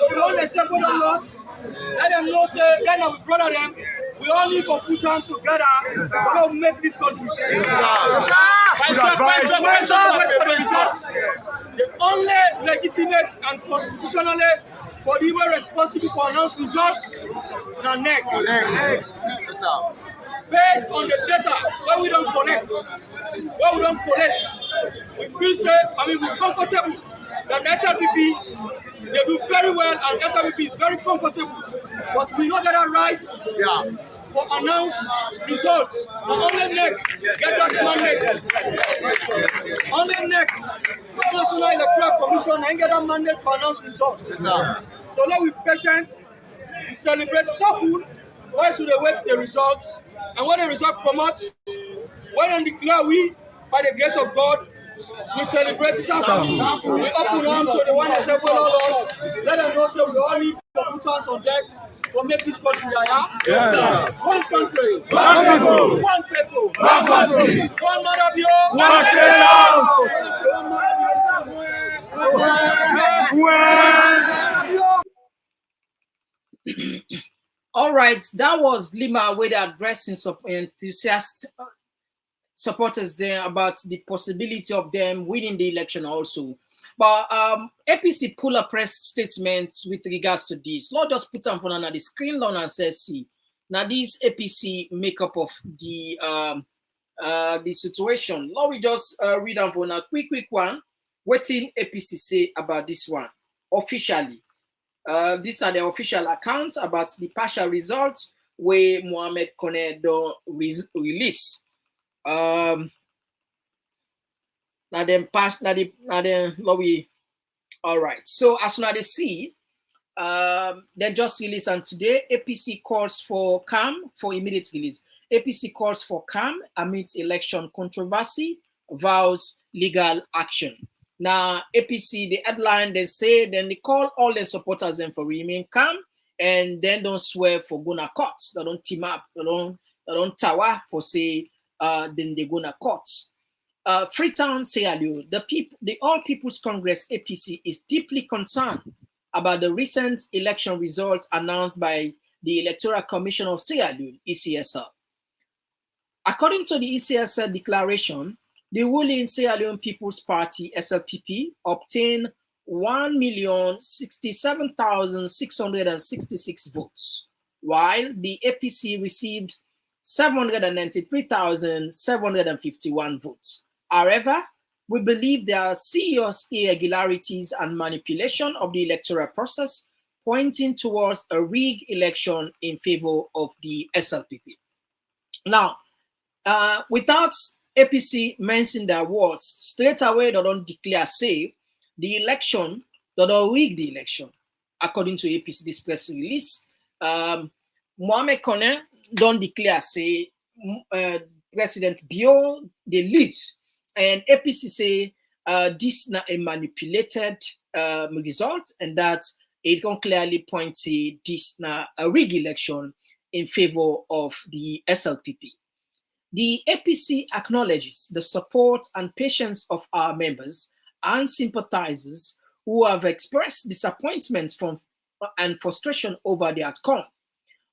We don't accept what loss. Let them know, say, then we brother them. We all need to put hands together to make this country. Yes, sir. The only legitimate and constitutionally for the way responsible for announced results na NEC. Yes, sir. Based on the data where we don't collect, we feel safe, we're comfortable that SLPP, they do very well and SLPP is very comfortable. But we know that our rights for announced results. But only NEC get that mandate. Only NEC, National Electoral Commission, and get that mandate for announced results. Yes, sir. So let we patient, we celebrate Saful, why should they wait the results? And when the result come out, when they declare we, by the grace of God, we celebrate Saful. We open arms to the one that said, well, us. Let them know so we all need to put hands on deck to make this country higher. One country, one people, one people, one country, one mother bio, one state house. All right, that was Lima where they're addressing some enthusiast supporters there about the possibility of them winning the election also. But APC pull a press statement with regards to this. Lord just put them on the screen down and says, see, now this APC makeup of the situation. Lord, we just read them for a quick one. What in APC say about this one officially? These are the official accounts about the partial results where Mohamed Konneh don't release. All right. So as soon as they see, they just released and today APC calls for calm for immediate release. APC calls for calm amidst election controversy, vows legal action. Now APC, the headline they say, then they call all their supporters then for remain calm and then don't swear for gonna court. They don't team up. They don't tower for say then they go to courts. Freetown, Sierra Leone, the All People's Congress APC is deeply concerned about the recent election results announced by the Electoral Commission of Sierra Leone, ECSL. According to the ECSL declaration, the ruling Sierra Leone People's Party, SLPP, obtained 1,067,666 votes, while the APC received 793,751 votes. However, we believe there are serious irregularities and manipulation of the electoral process, pointing towards a rigged election in favor of the SLPP. Now, without APC mentioning their words, straight away they don't declare, say, the election, they don't rig the election. According to APC, this press release, Mohamed Konneh don't declare, say, President Bio, the lead. And APC say this is not a manipulated result, and that it can clearly point to this now a rigged election in favor of the SLPP. The APC acknowledges the support and patience of our members and sympathizers who have expressed disappointment and frustration over the outcome.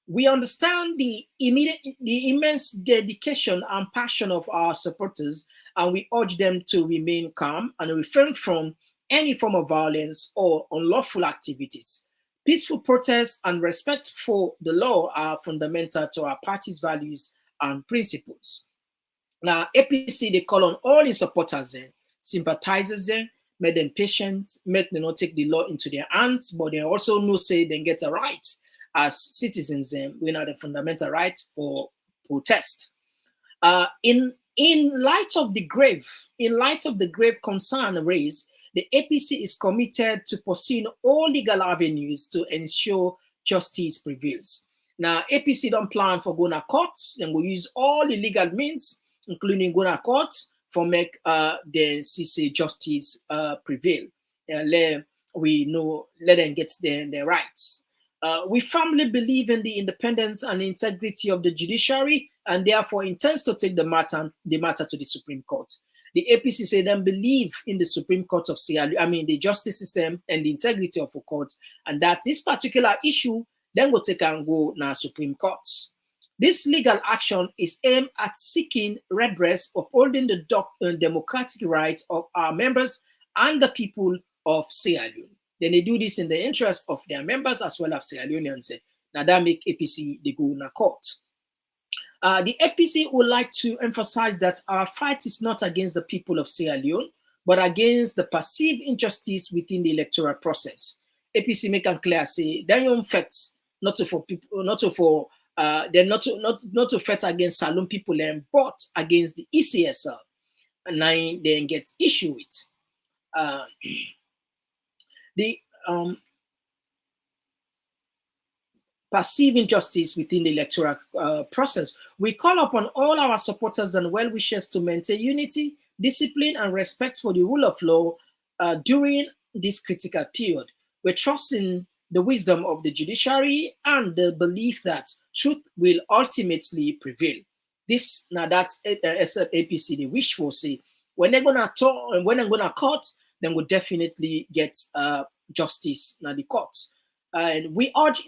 We understand the immense dedication and passion of our supporters, and we urge them to remain calm and refrain from any form of violence or unlawful activities. Peaceful protests and respect for the law are fundamental to our party's values and principles. Now, APC, they call on all its supporters and sympathizers there, make them patient, make them not take the law into their hands, but they also know, say, they get a right as citizens, we know the fundamental right for protest. In light of the grave concern raised, the APC is committed to pursuing all legal avenues to ensure justice prevails. Now, APC don't plan for going to court, and will use all the legal means, including going to court, for make the CC justice prevail. Let them get their rights. We firmly believe in the independence and integrity of the judiciary, and therefore intends to take the matter to the Supreme Court. The APC say they believe in the Supreme Court of Sierra Leone, the justice system and the integrity of the court, and that this particular issue then will take and go now Supreme Courts. This legal action is aimed at seeking redress, upholding the democratic rights of our members and the people of Sierra Leone. Then they do this in the interest of their members as well as Sierra Leoneans. Now that make APC they go to court. The APC would like to emphasize that our fight is not against the people of Sierra Leone, but against the perceived injustice within the electoral process. APC make it clear, say, they don't fight not to fight against Salone people, but against the ECSL, and now they get issue with. The perceived injustice within the electoral process. We call upon all our supporters and well-wishers to maintain unity, discipline, and respect for the rule of law during this critical period. We trust in the wisdom of the judiciary and the belief that truth will ultimately prevail. This now that's APC they wish for. Say when they're gonna talk and when they're gonna court, then we'll definitely get justice in the courts. And we urge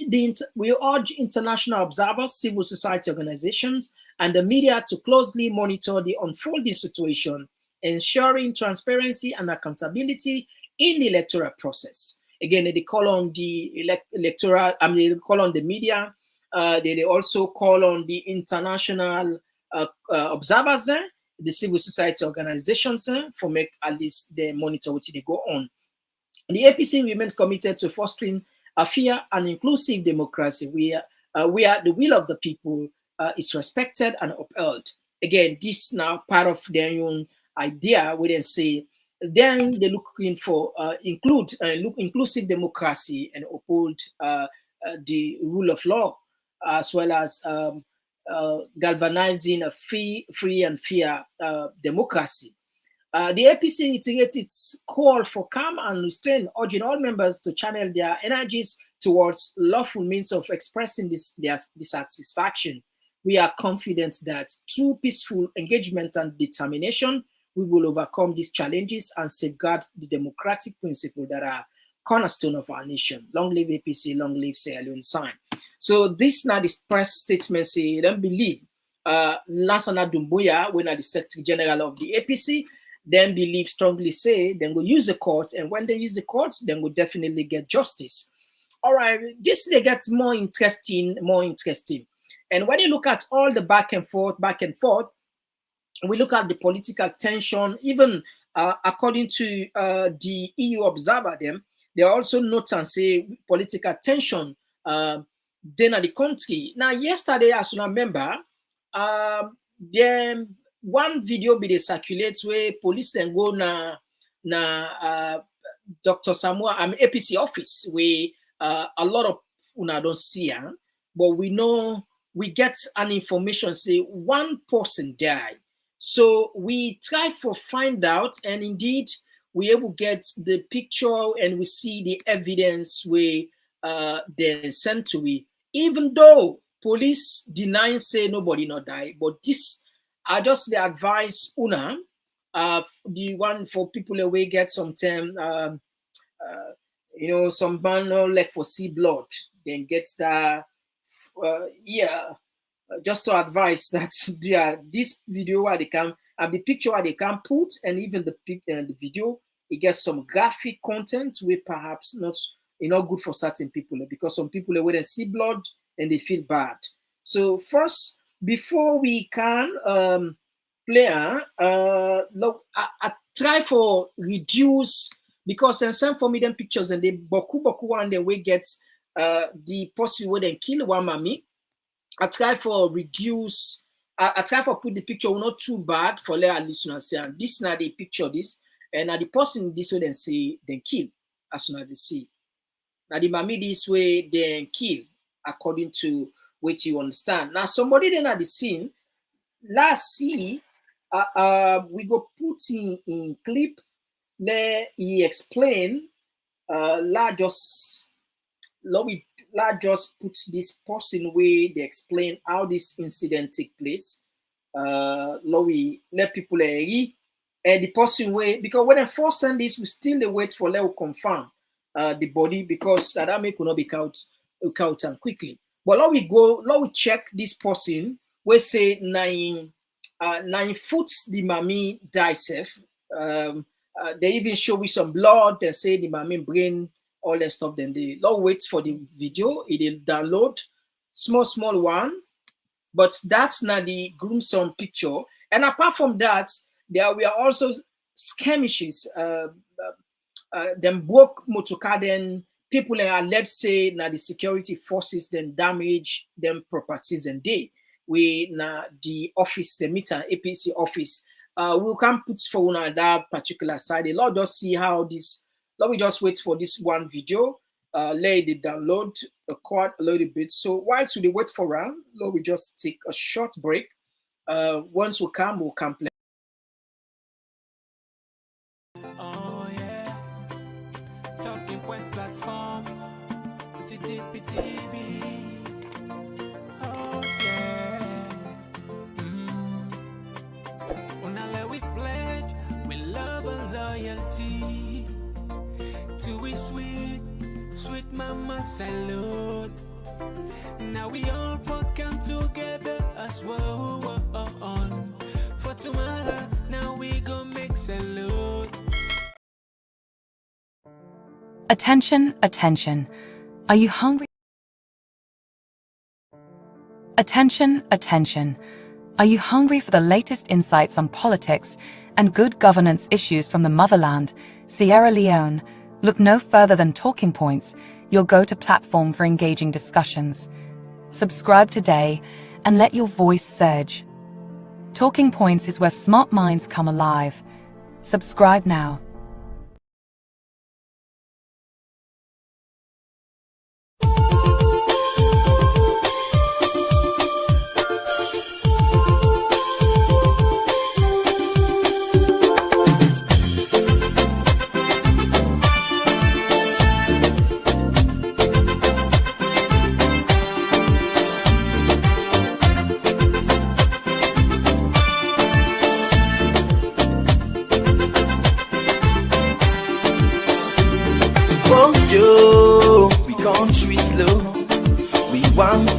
international observers, civil society organizations, and the media to closely monitor the unfolding situation, ensuring transparency and accountability in the electoral process. Again, they call on the electoral. They call on the media. They also call on the international observers, the civil society organizations, for make at least they monitor what they go on. The APC remains committed to fostering a fair and inclusive democracy where the will of the people is respected and upheld. Again, this now part of their own idea where they say, then they're looking for inclusive democracy and uphold the rule of law, as well as galvanizing a free and fair democracy. The APC reiterates its call for calm and restraint, urging all members to channel their energies towards lawful means of expressing their dissatisfaction. we are confident that through peaceful engagement and determination, we will overcome these challenges and safeguard the democratic principles that are cornerstone of our nation. Long live APC, long live Sierra Leone sign. So this now the press statement say, don't believe Lansana Doumbouya, when the Secretary General of the APC, then believe strongly say, then go use the court, and when they use the courts, then will definitely get justice. All right, this gets more interesting. And when you look at all the back and forth, we look at the political tension, even according to the EU observer, they also note and say political tension then at the country. Now, yesterday, as you remember, then one video be they circulate where police then go na Dr. Samuel, APC office, where a lot of una don't see her, but we know we get an information say one person died. So we try to find out, and indeed we able get the picture and we see the evidence where they sent to we. Even though police deny say nobody not die, but this I just the advice una the one for people away get some time some man no like for see blood, then get that just to advise that this video where they can and the picture where they can put, and even the video, it gets some graphic content where perhaps not good for certain people, because some people when they see blood and they feel bad. So first, before we can play, look, I try for reduce, because in some for me them pictures and they boku one they will get the person where they kill one mommy. I try for reduce. I try for put the picture not too bad for let our listeners see. And this now they picture this, and the person this way then say then kill as soon as they see. Now the mommy this way then kill according to what you understand. Now somebody then at the scene. Last see, we go put in clip. Let he explain. Just put this person where they explain how this incident take place. We let people and the person way, because when I first send this, we still wait for let confirm the body, because that may could not be out and quickly. But now we check this person. We say 9 foot the mommy die safe. They even show me some blood. They say the mommy brain, all that stuff. Then they wait for the video. It'll download small one, but that's not the gruesome picture. And apart from that, there were also skirmishes. Them broke motorcar. Then people are let's say now the security forces then damage them properties, and we now the office, the meter APC office. We can put for on that particular side. Let us see how this. Let me just wait for this one video. Let it download quite a little bit. So whilst we wait for round, let me just take a short break. Once we come, we'll come play. Oh yeah, talking point platform, TTPTV. Oh yeah, Unale we pledge, we love and loyalty. To we sweet mama salute. Now we all come together as well. For tomorrow, now we go make salute. Attention, attention. Are you hungry? Attention, attention. Are you hungry for the latest insights on politics and good governance issues from the motherland, Sierra Leone? Look no further than Talking Points, your go-to platform for engaging discussions. Subscribe today and let your voice surge. Talking Points is where smart minds come alive. Subscribe now.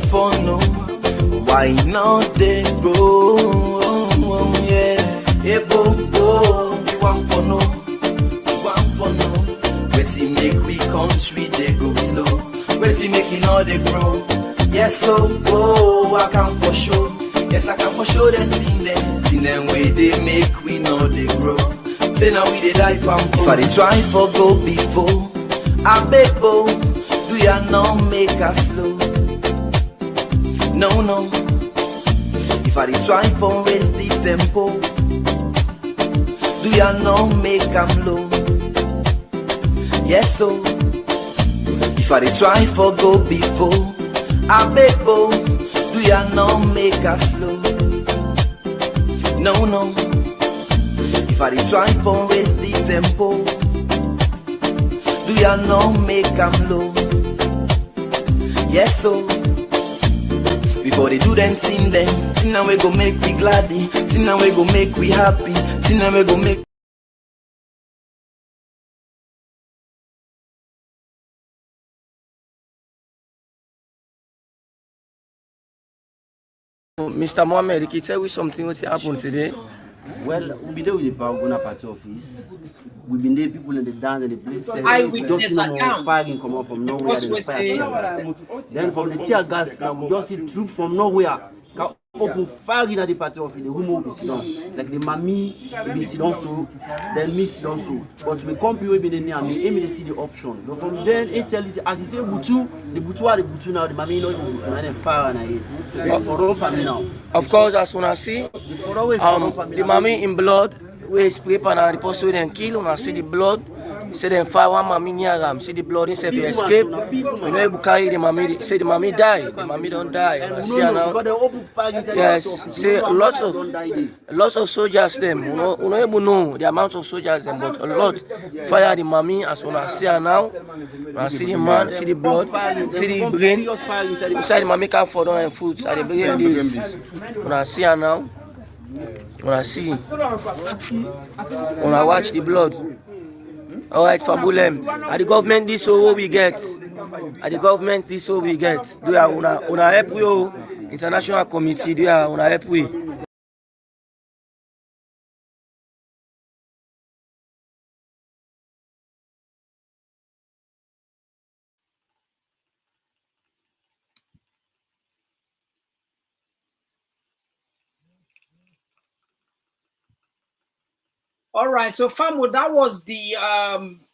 for no. Why not they grow? Yeah, hey, bo, we want for no. We want for no. Waiting make we country they go slow. Waiting make it all they grow. Yes, so I can for sure. Yes, I can for sure them thing them way they make we know they grow. Say now we they die from if I they try for go before I beg bo, do ya not make us slow? No. If I they try for raise the tempo, do ya not make am low? Yes, so if I they try for go before I beg bo, do ya not make us slow? No. If I try for raise the tempo, do ya not make am low? Yes, so before they do them thing now we go make we gladdy, thing now we go make we happy, thing now we go make. Mr. Mohamed, can you tell me something what happened today? Well, we've been there with the Paragona party office. We've been there, people in the dance and the place. Eyewitness account. Firing come out from nowhere. Then from the tear gas, now we just see troops from nowhere. Open firing at the party office. The room will be sit down. Like the mammy will be sit down so, then me sit down so. But we come people will be near me, they see the option. But from then, it tell you, as he say Butu, the Butu now, the mammy know the Butu, and then fire and I so for me now. Of course, as when I see the mammy in blood, we spray pan and the person we then kill, when I see the blood, say them fire one mammy near them, see the blood instead of escape. We know able to carry the mammy, say the mammy die, the mammy don't die. I see her now. Yes, say lots of soldiers them, you know able know the amount of soldiers them, but a lot fire the mammy as when I see her now. When I see the man, see the blood, see the brain, inside the mammy can fall down and foot, and the brain this. When I see her now, when I watch the blood. All right, Fambulem. At the government, this is what we get. At the government, this is what we get. Do you una help we international committee? Do you una help we? All right, so Famo, that was the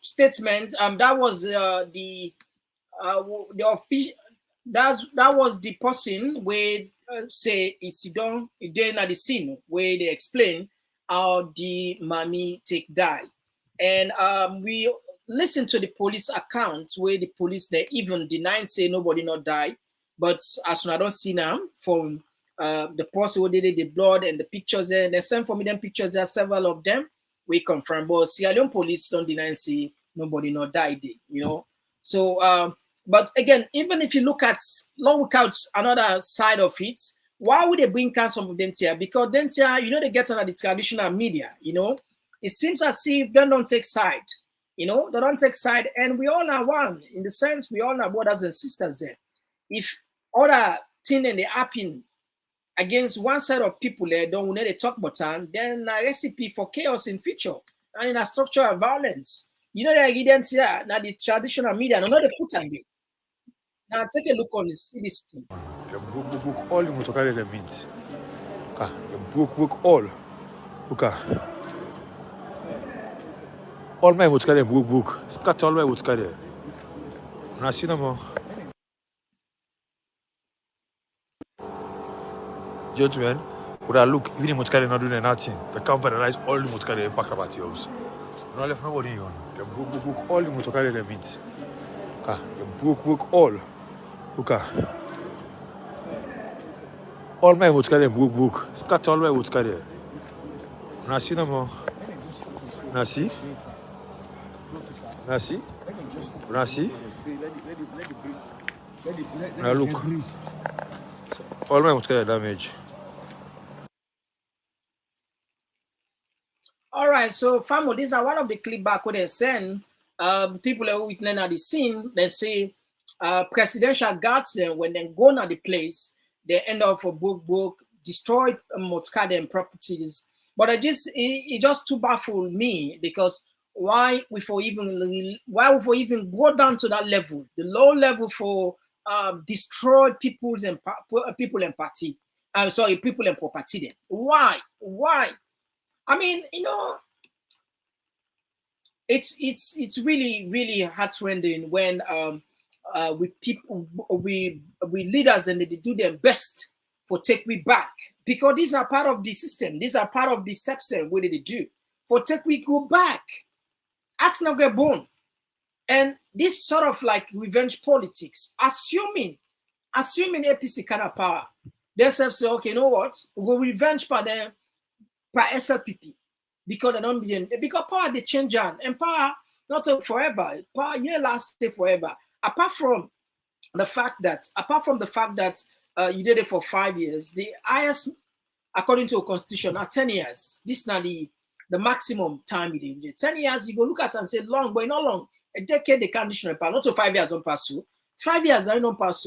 statement. That was the official. That was the person where say Isidon then at the scene where they explain how the mommy take die, and we listen to the police account where the police they even denying say nobody not die, but as soon as I don't see now from the person who did it, the blood and the pictures there, they sent for me them pictures there, several of them. We confirm, but Sierra Leone police don't deny say nobody not died, you know. So, but again, even if you look at another side of it, why would they bring out some of them here? Because then here, you know, they get under the traditional media, you know. It seems as if they don't take side, you know, they don't take side, and we all are one in the sense we all are brothers and sisters there. If other thing and they happen against one side of people don't want to talk about time, then a recipe for chaos in future and in a structure of violence. You know the ingredients here, now the traditional media, no, they put on it. Now take a look on this thing. Book all the motokari they means. Okay, book all. Okay. All my motokari book. Scatter all my motokari. And I see them all. Gentlemen, would I look, even the motorcar not doing nothing, they can't vandalize all the motorcar pack about yours. Not left nobody on. They book all the motorcar they meet. Okay, they book all. Okay. All my motorcar book. Scatter all my motorcar. And I see them all. Nasi. Now look. All my motorcar damage. All right, so Famo, these are one of the clip back where they send people who witness at the scene. They say presidential guards, when they go to the place, they end up for book, destroy Motkade properties. But it just too baffled me, because why we for even go down to that level, the low level, for destroy people and party. I'm sorry, people and property. Then why? I mean, it's really heartrending when we leaders, and they do their best for take we back, because these are part of the system. These are part of the steps and what did they do for take we go back. Ask not get born. And this sort of like revenge politics, assuming APC kind of power, they say, okay, you know what? We'll revenge by them by SLPP, because they don't be because power they change and power not forever. Power lasts forever. Apart from the fact that you did it for 5 years, the highest, according to a constitution, are 10 years. This is not the maximum time you did. 10 years, you go look at and say long, but not long. A decade, the conditional power, not to 5 years on pass. 5 years, I don't pass.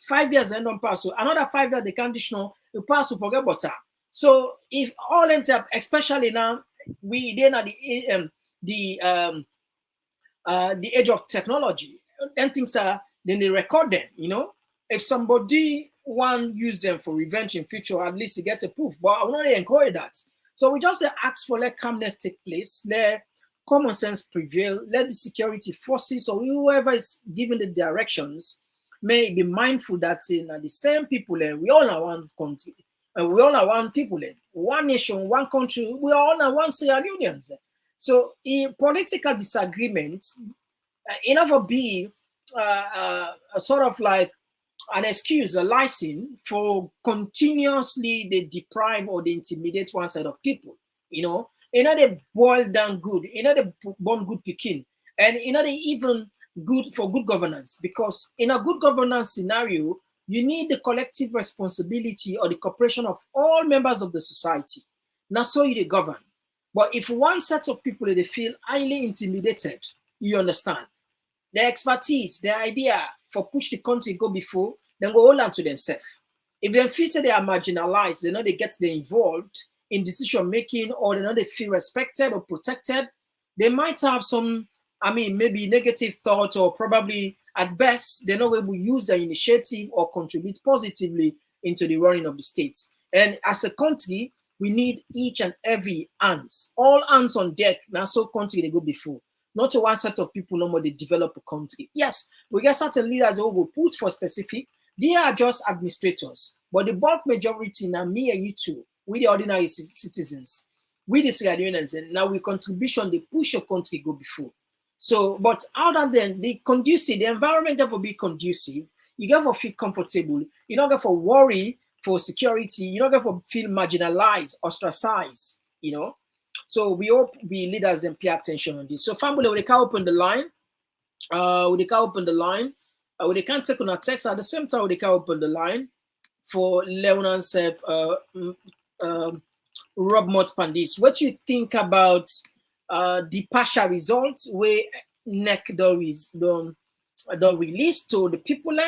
5 years, I don't pass. Another 5 years, the conditional, you pass, forget about that. So if all ends up, especially now, we then at the age of technology, then things are, then they record them. If somebody want use them for revenge in future, at least he gets a proof. But I will not encourage that. So we just ask for let calmness take place, let common sense prevail, let the security forces or whoever is giving the directions may be mindful that the same people, we all are one country. And we all are one people, one nation, one country. We all are one Sierra Leoneans. So, in political disagreement, it never be a sort of like an excuse, a license for continuously they deprive or they intimidate one side of people. They boil down good. They born good picking, and they even good for good governance, because in a good governance scenario, you need the collective responsibility or the cooperation of all members of the society. Now, so you govern. But if one set of people they feel highly intimidated, you understand, their expertise, their idea for push the country go before, then go hold on to themselves. If they feel say they are marginalized, they get involved in decision making, or they feel respected or protected, they might have some, maybe negative thoughts, or probably at best, they're not able to use their initiative or contribute positively into the running of the state. And as a country, we need each and every hands, all hands on deck. Now, so country they go before. Not to one set of people no more they develop a country. Yes, we get certain leaders who will put for specific. They are just administrators, but the bulk majority now me and you too, we the ordinary citizens, we the Sierra Leoneans, and now we contribution they push your country go before. So, but other than the conducive, the environment will be conducive. You get to feel comfortable. You don't get to worry for security. You don't get to feel marginalized, ostracized. So we hope we leaders and pay attention on this. So family, we can open the line. We can open the line. We can take on a text at the same time. We can open the line for Leone and Sef, Rob Mott Pandis. What do you think about the partial results where NEC don't release to the people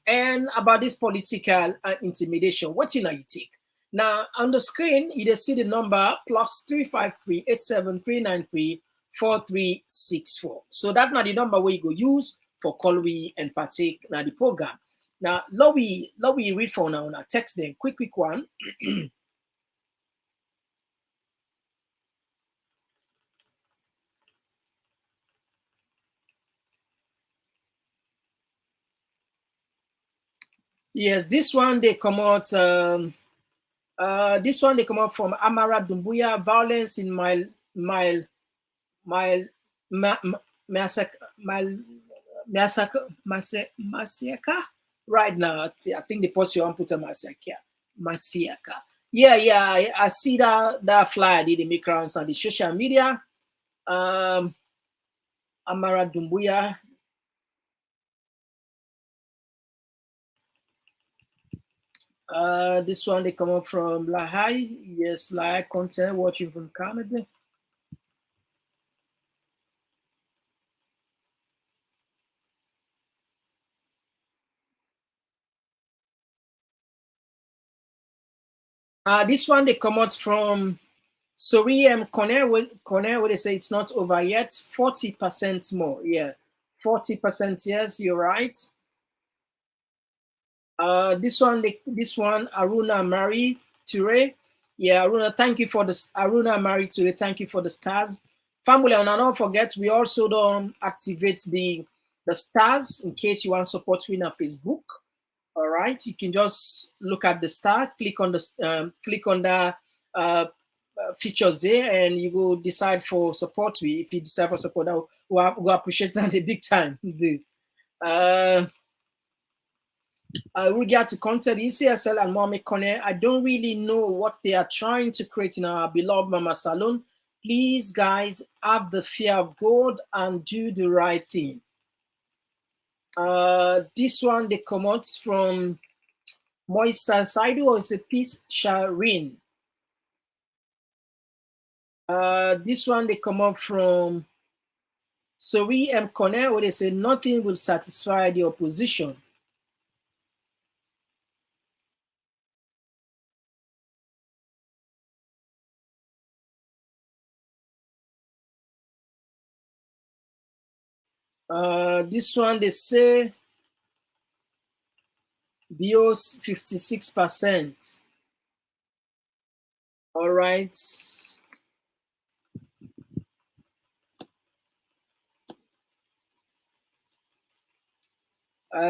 and about this political intimidation? What you take? Now on the screen, you see the number +353 87393 4364. So that's not the number where you go use for call we and partake in the program. Now, let we read for now a text then quick one. Yes, this one they come out. This one they come out from Amara Dumbuya. Violence in Masiaka. Right now, I think the post you want put a Masiaka. Yeah, I see that flyer. They make rounds on the social media. Amara Dumbuya. This one they come up from Lahai. Yes, Lahai content watching from Canada. This one they come out from Mohamed Konneh, where they say it's not over yet. 40% more. Yeah, 40%. Yes, you're right. This one, Aruna Mari Ture. Yeah, Aruna, thank you for this. Aruna Mari Ture, thank you for the stars. Family, and don't forget, we also don't activate the stars in case you want to support me on Facebook. All right, you can just look at the star, click on the features there, and you will decide for support me. If you decide for support, we'll appreciate that a big time. Regard to content, ECSL and Mohamed Konneh, I don't really know what they are trying to create in our beloved Mama Salon. Please, guys, have the fear of God and do the right thing. This one, they come out from Moisa Saidu, or it's a peace shall reign. This one, they come up from Sori M. Konneh, where they say nothing will satisfy the opposition. This one, they say BIOS 56%. All right.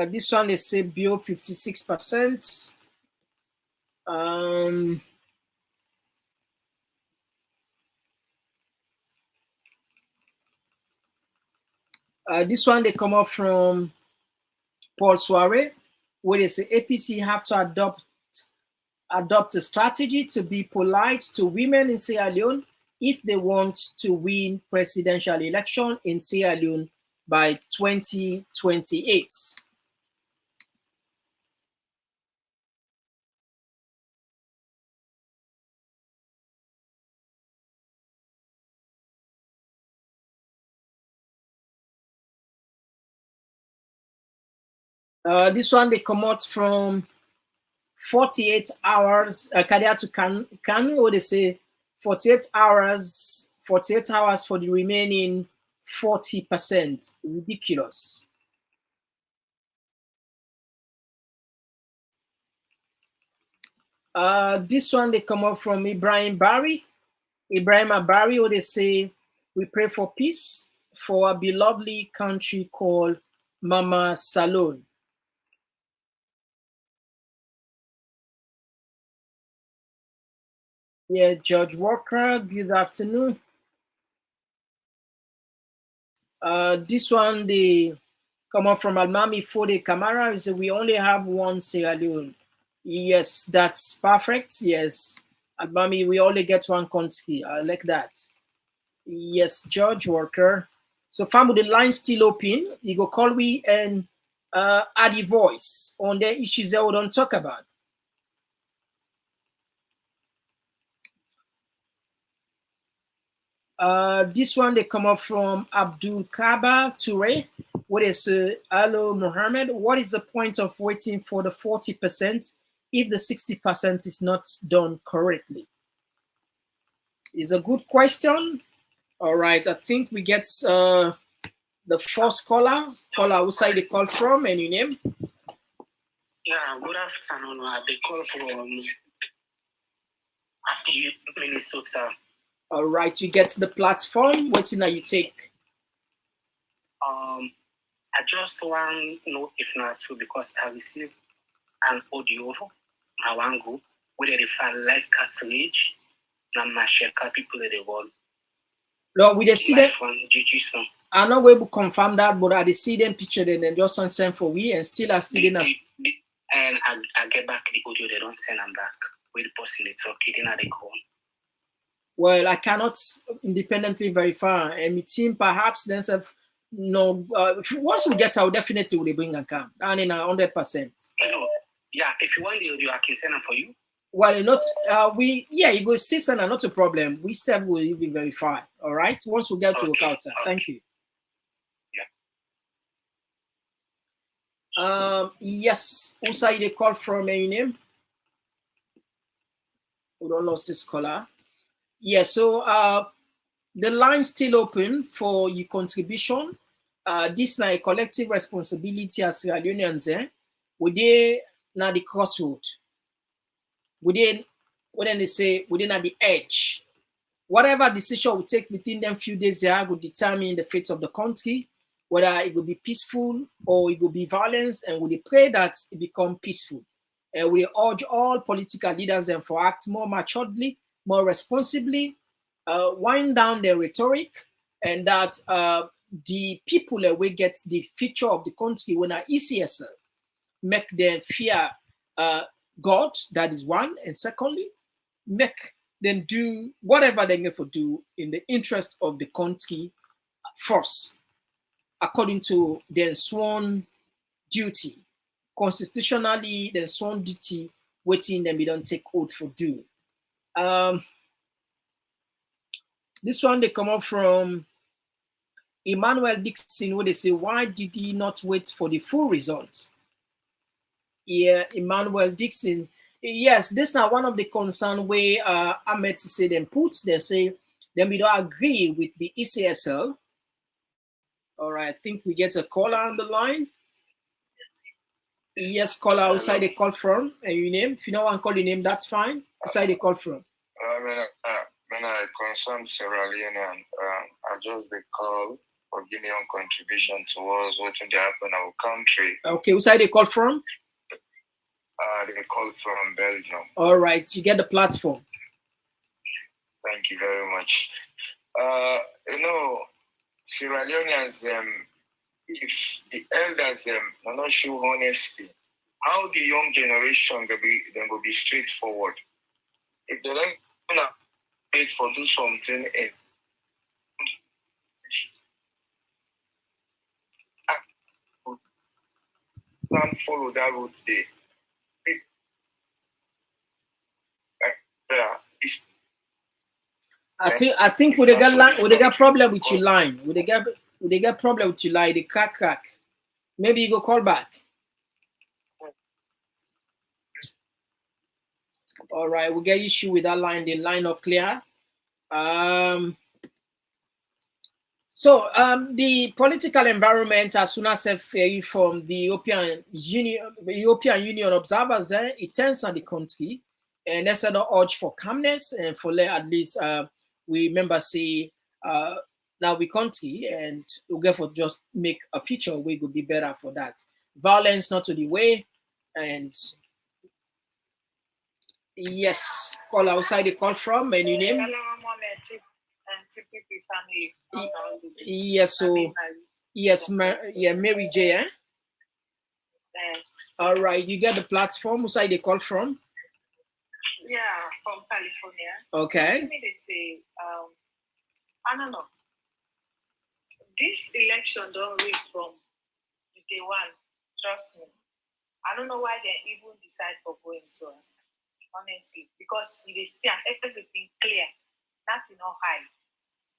This one, they say BIO 56%. This one, they come up from Paul Soare, where they say APC have to adopt a strategy to be polite to women in Sierra Leone if they want to win presidential election in Sierra Leone by 2028. This one, they come out from 48 hours, Kadiatu Kanu, or they say 48 hours for the remaining 40%. Ridiculous. This one, they come up from Ibrahim Abari, or they say, we pray for peace for a beloved country called Mama Salon. Yeah, George Walker, good afternoon. This one, they come up from Almami Fode Camara, is we only have one Sierra Leone. Yes, that's perfect. Yes, Almami, we only get one country. I like that. Yes, George Walker. So, fam, with the line still open, you go call me and add a voice on the issues that we don't talk about. This one, they come up from Abdul Kaba Toure. What is hello, Mohammed? What is the point of waiting for the 40% if the 60% is not done correctly? Is a good question. All right, I think we get the first caller. Caller, who side they call from and your name? Yeah, good afternoon. They call from Minnesota. All right, you get the platform. What now you take? I just want to know if not true because I received an audio I want to go where they find life cartilage and my share people in the world. No, we see them. I'm not able to confirm that, but I see them picture them and just send for we and still are still in us. And I get back the audio, they don't send them back. With the person they talk, it didn't they go. Well, I cannot independently verify. And my team perhaps themselves no. Once we get out, definitely will bring a cam. And in 100%. Yeah, if you want the audio, I can send them for you. Well, not you go still send not a problem. We still will even verify. All right. Once we get to work out. Thank you. Yeah. Yes. Who say they call from your name? We don't lost this caller. Yeah, so the line's still open for your contribution. This is a collective responsibility as Sierra Leoneans. We dey na the crossroad. We dey, what they say, we dey at the edge. Whatever decision we take within them few days there will determine the fate of the country, whether it will be peaceful or it will be violence, and we pray that it become peaceful. And we urge all political leaders and for act more maturely, more responsibly, wind down their rhetoric, and that the people that will get the future of the country when are ECSL, make them fear God, that is one, and secondly, make them do whatever they need to do in the interest of the country first, according to their sworn duty. Constitutionally, their sworn duty, waiting them, we don't take oath for do. This one, they come up from Emmanuel Dixon, where they say, why did he not wait for the full result? Yeah, Emmanuel Dixon. Yes, this is not one of the concern where Ahmed Sise them puts. They say, then we don't agree with the ECSL. All right, I think we get a caller on the line. Yes, caller, outside the call from, and your name. If you don't want to call your name, that's fine. Outside the call from. When I concern Sierra Leone, I just the call for giving your contribution towards what in the happen in our country. Okay, outside the call from? They call from Belgium. All right, you get the platform. Thank you very much. Sierra Leoneans, if the elders are not show honesty, how the young generation will be straightforward. If they don't wait for do something and can't follow that route there. I think would they get problem with your line? Would they get problem with your line? They crack. Maybe you go call back. All right, we get issue with that line. The line not clear. So the political environment, as soon as from the European Union observers, it turns on the country, and that's an urge for calmness and for at least we remember say now we country, and we'll get for just make a future we could be better for that. Violence not to the way, and yes, call outside the call from and your name. Yes, so yes, Mary J. Yes. All right, you get the platform. Who side they call from? Yeah, from California. Okay. Let me say, I don't know. This election don't read from the day one. Trust me. I don't know why they even decide for going to it, honestly, because they see everything clear, nothing no high.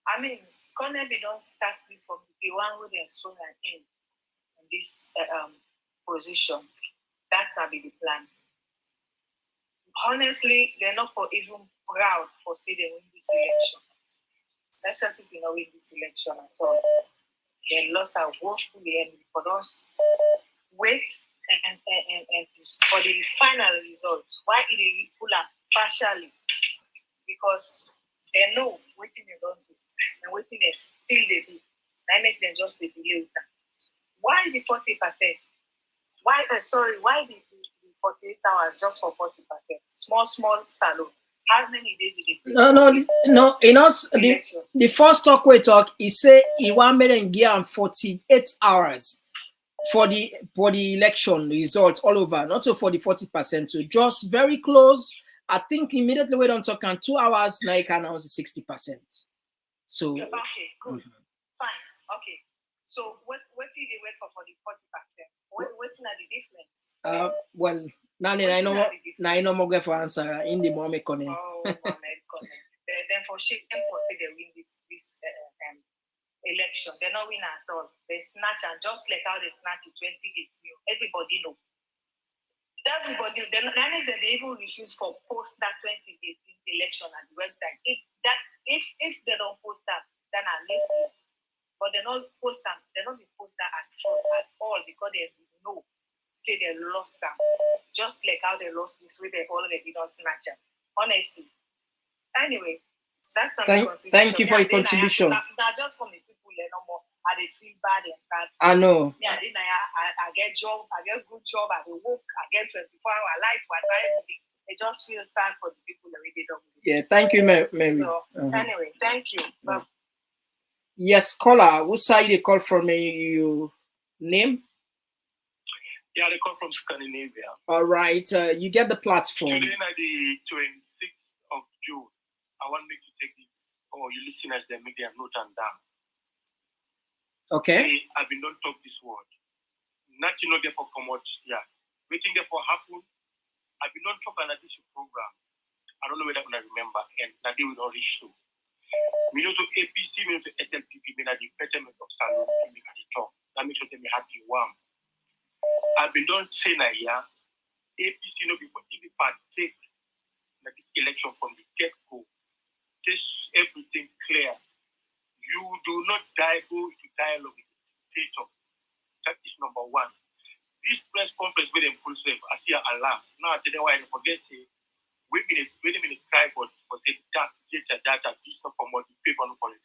I mean, Konneh don't start this from the one where they're sworn in this position. That's how be the plan. Honestly, they're not for even proud for say they win this election. That's something they not win this election at all. They lost our woefully, and for us wait and for the final result. Why did they pull up partially? Because they know what they don't do and what they still they do. I make them just the delay. Why the 40%? Why the 48 hours just for 40%? Small salon. How many days did it take? No. In us, the first talk we talk, he say he want me and give 48 hours for the election results all over, not so for the 40%. So just very close. I think immediately we don't talk on 2 hours, now you can announce 60%. So okay, good. Fine. Okay. So what did they wait for the 40%? What's not the difference? Well, now I know more for answer in the Mohamed Konneh. Oh, Mohamed Konneh. Then for shame, they win this election. They're not win at all. They snatch, and just like how they snatched in 2018, everybody know. Everybody, they even refuse for post that 2018 election at the website. If they don't post that, then I'll let you. But they don't post that. They don't be post that at first at all because they know say they lost them. Just like how they lost this way, they already don't snatch them. Honestly. Anyway, that's thank you for your contribution. Now just for me, people they no more. I they feel bad and start. I know. Yeah, I get job, I get good job, I work, I get 24-hour life, whatever. It just feels sad for the people that really don't. Yeah, thank you, Mary. So anyway, thank you. Yes, caller, which side they call from? You name? Yeah, they come from Scandinavia. All right, you get the platform. Today, on the 26th of June, I want me to take this, or you listeners, they make their note and down. Okay. Say, I've been don't talk this word. Nothing not there for promote. Yeah, waiting there for happen. I've been don't talk on this program. I don't know whether I'm gonna remember, and that day will not reach to. Me know to APC, me know to SLPP, me know the betterment of Salon, me know the talk. That makes sure me happy warm. I've been don't say na here. APC no be for even partake in this election from the get-go. This everything clear. You do not go into dialogue with the dictator. That is number one. This press conference where they pull safe, I see a laugh. Now I say then why I forget say, wait a minute, try for say data, this not for the paper no for it.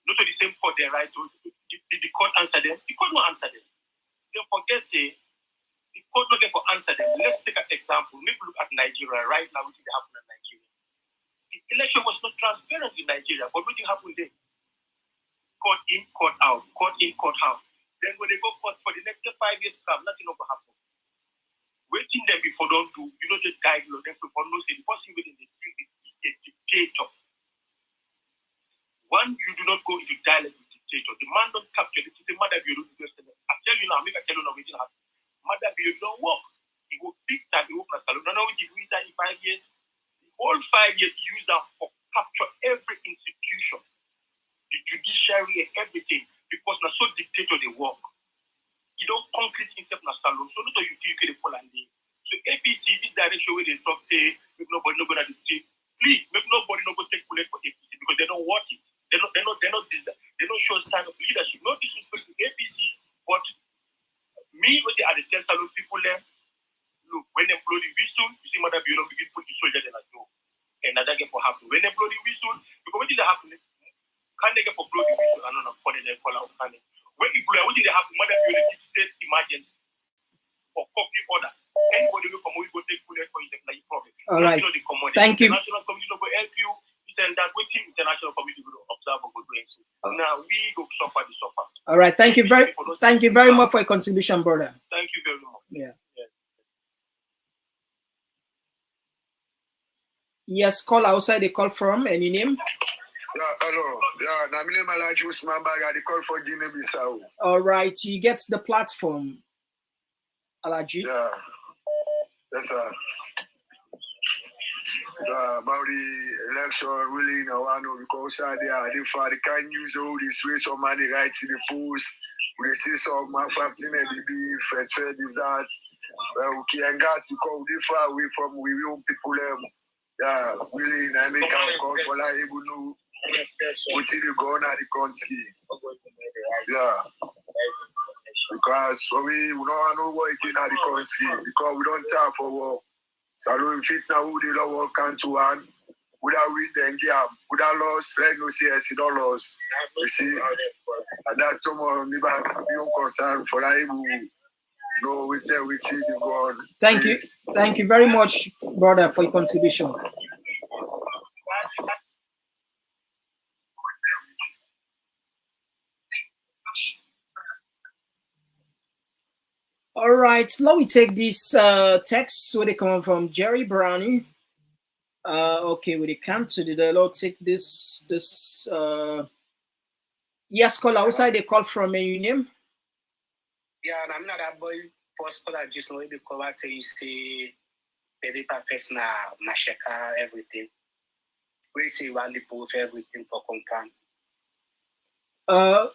Not to the same court they write to did the court answer them? The court not answer them. They forget say the court not there for answer them. Let's take an example. Maybe look at Nigeria right now, what did happen in Nigeria? The election was not transparent in Nigeria, but what did happen there? Court in, court out, court in, court out. Then when they go court for the next 5 years, nothing will happen. Waiting them before don't do, you know the dialogue, then people know say the person within the field is a dictator. One, you do not go into dialogue with the dictator. The man don't capture it. He say, Mother, you don't do this. I tell you now, I tell you now, waiting happen. Mother, you don't work. He will big time, he will plus salon. Now, we did that in 5 years. The whole 5 years, use them for capture every institution. The judiciary and everything, because now so dictator they work. You don't concrete himself in a salon, so not you can pull and so APC, this direction where they talk, say, make nobody no go to the street. Please, make nobody no go take bullet for APC because they don't want it. They're not show sign of leadership. No disrespect to APC, but me, what they are the 10 salon people there, look, when they blow the whistle, you see Mother Bureau begin put the soldier in a door. And that get for happen. When they blow the whistle, because what did happen? Can they get for blow the whistle? I don't know, for the call out. When you blow, what did they happen? Mother Bureau give state emergency or copy order. Anybody will come, we go take bullet for you, like problem. All right. Thank you. International community will help you. He said that waiting international community will observe or go do so. Now we go suffer the suffer. All right. Thank you very much for your contribution, brother. Thank you very much. Yeah. Yes, call outside the call from any name? Yeah, hello. Yeah, my name is Alaji Usman Baga. The call for Guinea-Bissau. All right, you get the platform, Alaji. Yeah. Yes, sir. About the election, really, I know because they can't use all this waste of money right in the post. We see some manufacturing the fair is that. We can get because we far away from we young people. Yeah, really, I make our call for like able to what is going on the country. Yeah. Because we don't know what is in the country because we don't have for work. So we fit now who they don't work can to one. Without win the game, without loss, let no CS, don't lose. You see, and that tomorrow me back you concern for like no we see the God. Thank you very much, brother, for your contribution. All right, let me take this text where they come from Jerry Brownie. Okay, when they come to the Lord, take this yes, call outside they call from a union. Yeah, and I'm not that boy first call I just know the cover say you say the paper first na masheka everything. We say one the proof everything for confirm.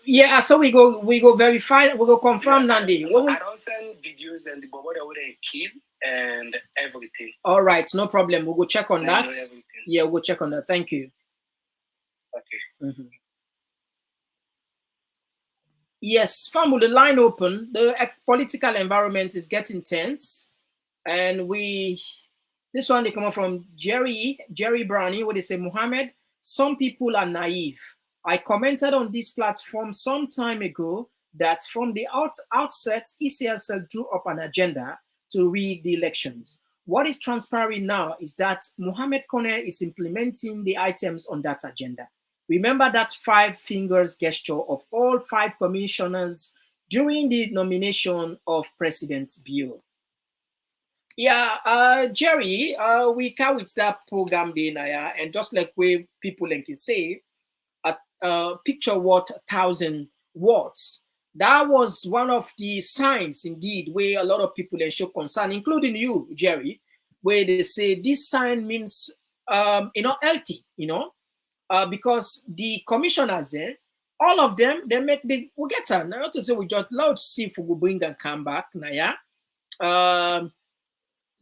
Yeah, so we go verify, we go confirm Nandi. I don't send videos and the bobber that would kill and everything. All right, no problem. We'll go check on that. Yeah, we'll check on that. Thank you. Okay. Yes, Famu, the line open. The political environment is getting tense. And this one, they come up from Jerry Brownie, where they say, Mohammed, some people are naive. I commented on this platform some time ago that from the outset, ECSL drew up an agenda to rig the elections. What is transpiring now is that Mohamed Konneh is implementing the items on that agenda. Remember that 5 fingers gesture of all 5 commissioners during the nomination of President Bio. Yeah, Jerry, we can with that program there, and just like we people like you say, a picture worth 1,000 words. That was one of the signs, indeed, where a lot of people show concern, including you, Jerry, where they say this sign means, healthy, because the commissioners, all of them, we get her. Not to say we just love to see if we will bring and come back,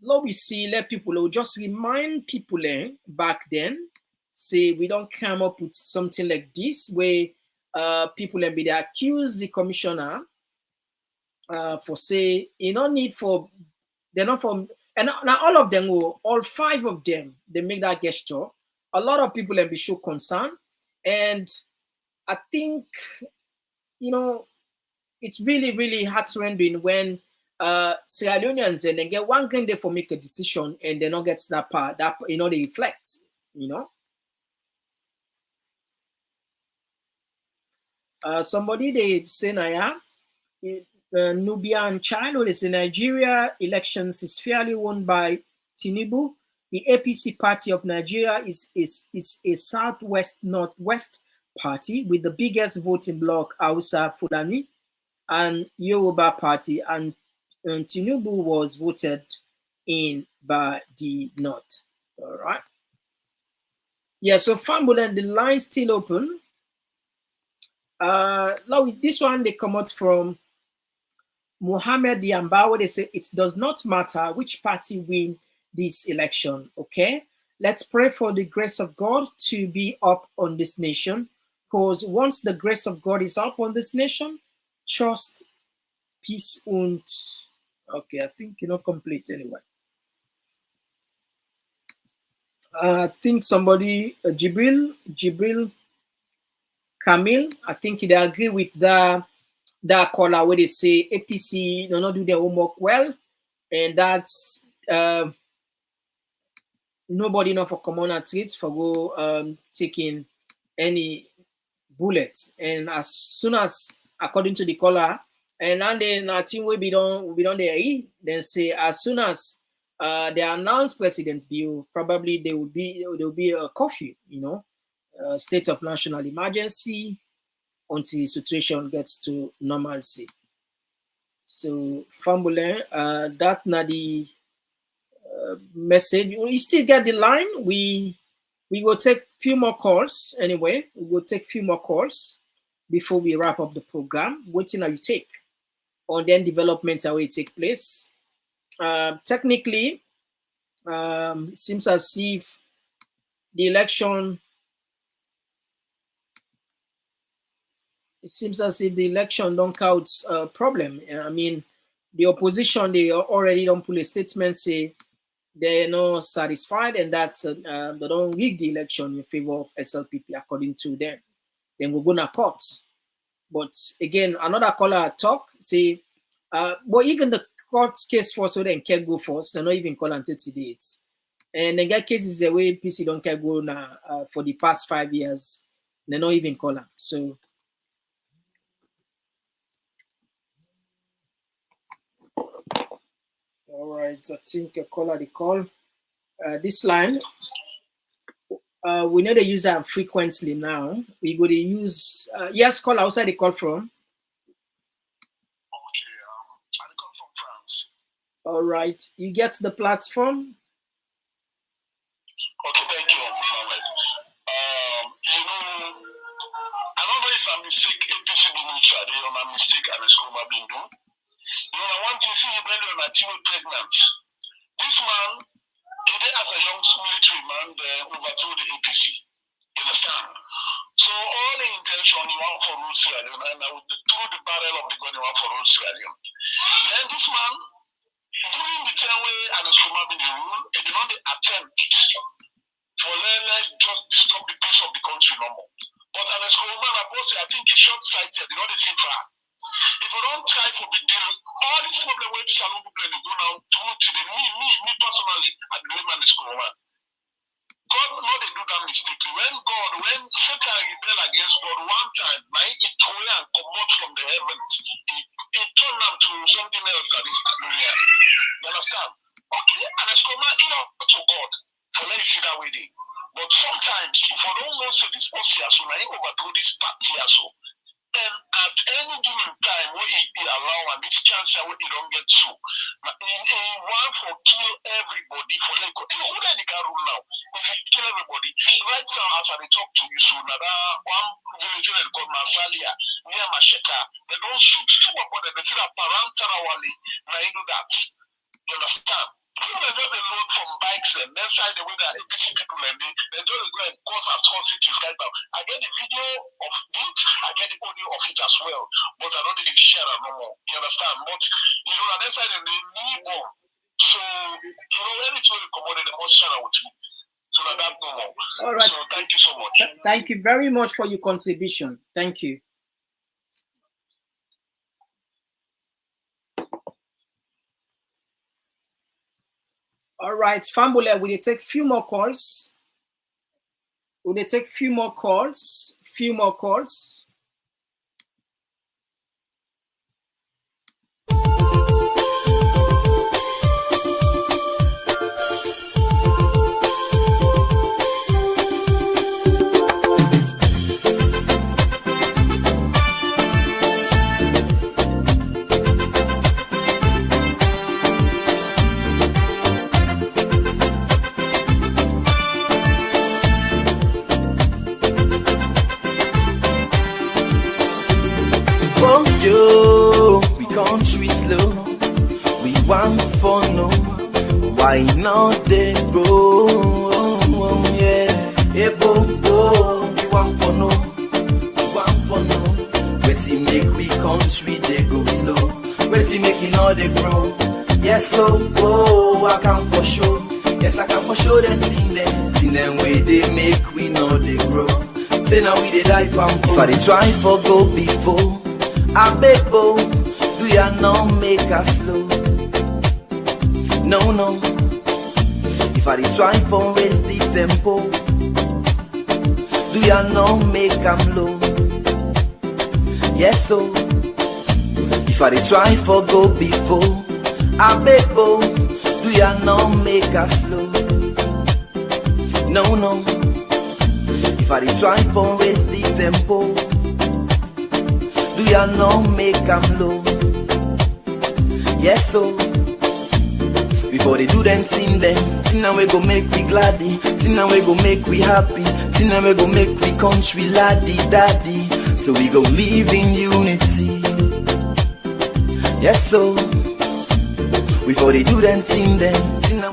Lord, we see, let people just remind people back then, say we don't come up with something like this where people be they accuse the commissioner for say need for they're not from, and now all of them all 5 of them they make that gesture. A lot of people be show concern, and I think it's really heart-rending when Sierra Leoneans and then get one game there for make a decision and they not get that part that they reflect, somebody they say Naya, Nubia and Chilo, they say Nigeria elections is fairly won by Tinubu. The APC party of Nigeria is a southwest-northwest party with the biggest voting bloc, Hausa Fulani and Yoruba party, and Tinubu was voted in by the North. All right. Yeah, so Fambulan, the line still open. Now this one they come out from Mohamed Yambawa. They say it does not matter which party win this election. Okay, let's pray for the grace of God to be up on this nation, because once the grace of God is up on this nation, trust, peace, and okay, I think complete anyway. I think somebody, Jibril Kamil, I think they agree with that caller where they say APC do not do their homework well, and that's nobody know for common treats for go taking any bullets. And as soon as, according to the caller, and then nothing will be done there, then say as soon as they announce President Bio, probably there will be a curfew, state of national emergency until the situation gets to normalcy. So Fambulin, that na the message. You still get the line. We will take few more calls anyway. We will take few more calls before we wrap up the program. Waiting you take on then development how it take place. Technically, it seems as if the election don't count problem. I mean, the opposition, they already don't pull a statement say they're not satisfied and that's they don't rig the election in favor of SLPP according to them. Then we're gonna court. But again, another caller talk say, but even the court case for so then can go first. They're not even call until today. And in that case is the way PC don't care go now for the past 5 years. They're not even call them. So all right, I think a caller the call. This line, we know they use that frequently now. We go to use yes, call outside the call from. Okay, I call from France. All right, you get the platform. Okay, thank you, Mohammed. I don't know if I'm mistake APC Binucha, they are my mistake and it's called Bindu. One thing, see, the brother and I pregnant. This man Today, as a young military man, they overthrew the APC. You understand? So all the intention you want for rule Sierra Leone, and I would throw the barrel of the gun you want for rule Sierra Leone. Then this man, during the time when Anescoma been the rule, he did not attempt for just stop the peace of the country no more. But Anescoma, I think he's short-sighted, you know, they see far. If we don't try for the deal, all these problems with Salon people go now to the me personally, I blame Anescoma. God know they do that mistake. When Satan rebel against God one time, it tore and come out from the heavens. It turned them to something else that is hallelujah. You understand? Okay, and it's come out to God for let you see that way. But sometimes if I don't know so this person so I overthrow this party so. And at any given time where he allow and this chance where he don't get through. He want for kill everybody for like who let the car rule now? If he kill everybody, right now as I talk to you soon, that one village called Masalia near Masheka, they don't shoot two of them, they see that Parantarawali, now you do that. You understand? People they just load from bikes and then side the way that ABC people and they just go and cause atrocities right now. I get the video of it, I get the audio of it as well, but I don't really share it no more. You understand? But you know, on that side and they need more. So you know, when it's really commodity, they must share it with me. So that no more. All right. So thank you so much. Thank you very much for your contribution. Thank you. All right, Fambule, will you take few more calls? Will they take few more calls? Few more calls. We country slow, we want for no. Why not they grow? Yeah, hey, bo, we want for no, Wait till make we country they go slow. Wait till make it all they grow. Yes, so I can for sure. Yes, I can for sure them thing them way they make we know they grow. Say now we they die from. If I they try for go before. I beg, do ya not make us slow? No. If I try for raise the tempo, do ya not make them low? Yes, so if I try for go before, I beg, do ya not make us slow? No. If I try for raise the tempo, do ya not make them low? Yes, so before they do them thing now we go make we gladdy, thing now we go make we happy, thing now we go make we country laddie daddy. So we go live in unity. Yes, so before they do them thing now.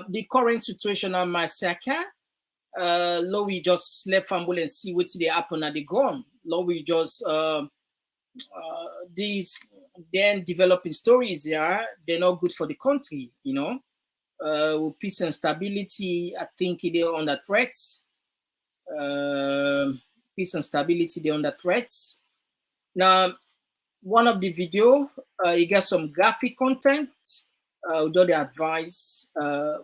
The current situation on Masaka, we just left Fambul and see what they happen at the ground. We just these then developing stories here, they're not good for the country, you know. With peace and stability, I think they're under threats. Peace and stability, they're under threats. Now, one of the video, you got some graphic content. Though they advise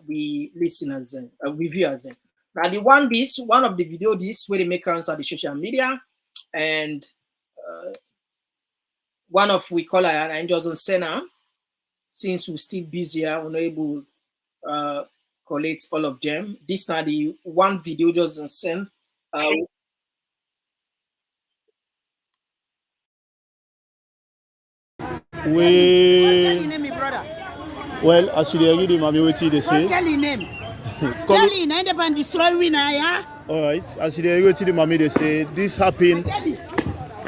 we listeners and viewers. Now the one of the video where they make rounds on the social media, and one of we call her and Angels on Senna. Since we're still busy, we're not able to collect all of them. This now the one video just on send. Well, actually, I really mommy what they say. Kelly name. Kelly, na independent destroy winner, yeah. All right, actually, I really mommy they say this happened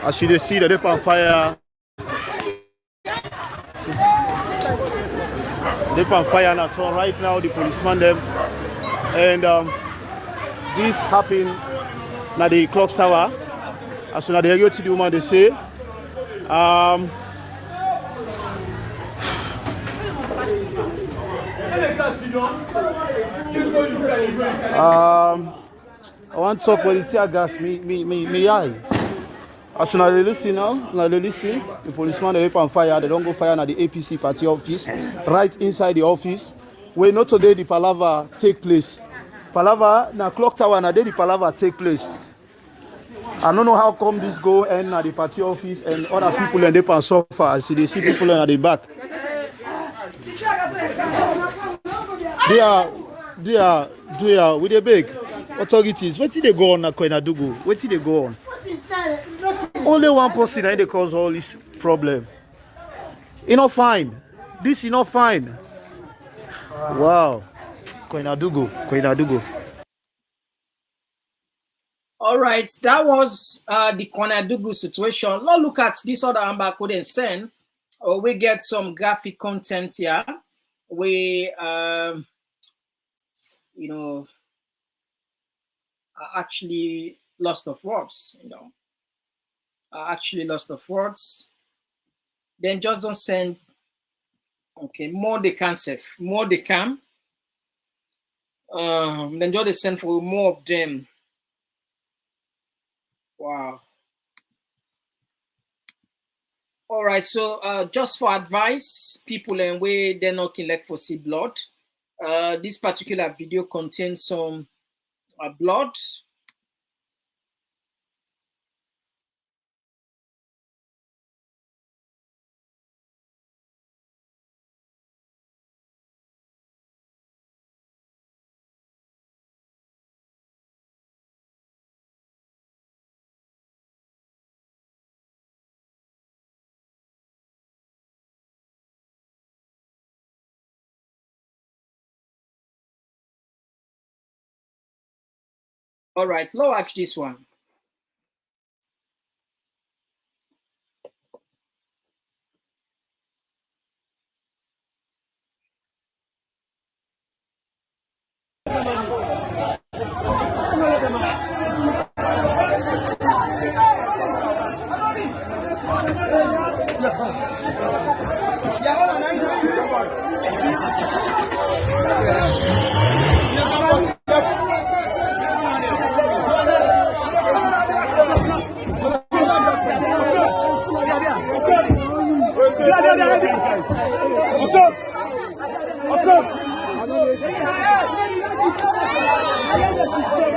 As you see, the dip on fire. Dip on fire now. So right now, the policeman them, and this happened at the clock tower. As soon as they go to the woman, they say, I want to talk with the tear gas. Me eye. As soon as they listen now, the policeman they on fire. They don't go fire at the APC party office, right inside the office. Where not today the palaver take place. Palaver na clock tower na day the palaver take place. I don't know how come this go end at the party office and other people and they can suffer. I see they see people at the back. They are with the big authorities. What did they go on na Koinadugu? What did they go on? Only one person and they cause all this problem. You not fine. This is not fine. Wow. Koinadugu. All right, that was the Koinadugu situation. Let's look at this other Amber Konneh send. We get some graphic content here. We, are actually lost of words. Then just don't send. Okay, more they can save, more they can. Then just they send for more of them. Wow. All right, so just for advice, people and way they're not elect for see blood. This particular video contains some blood. All right, let's watch this one.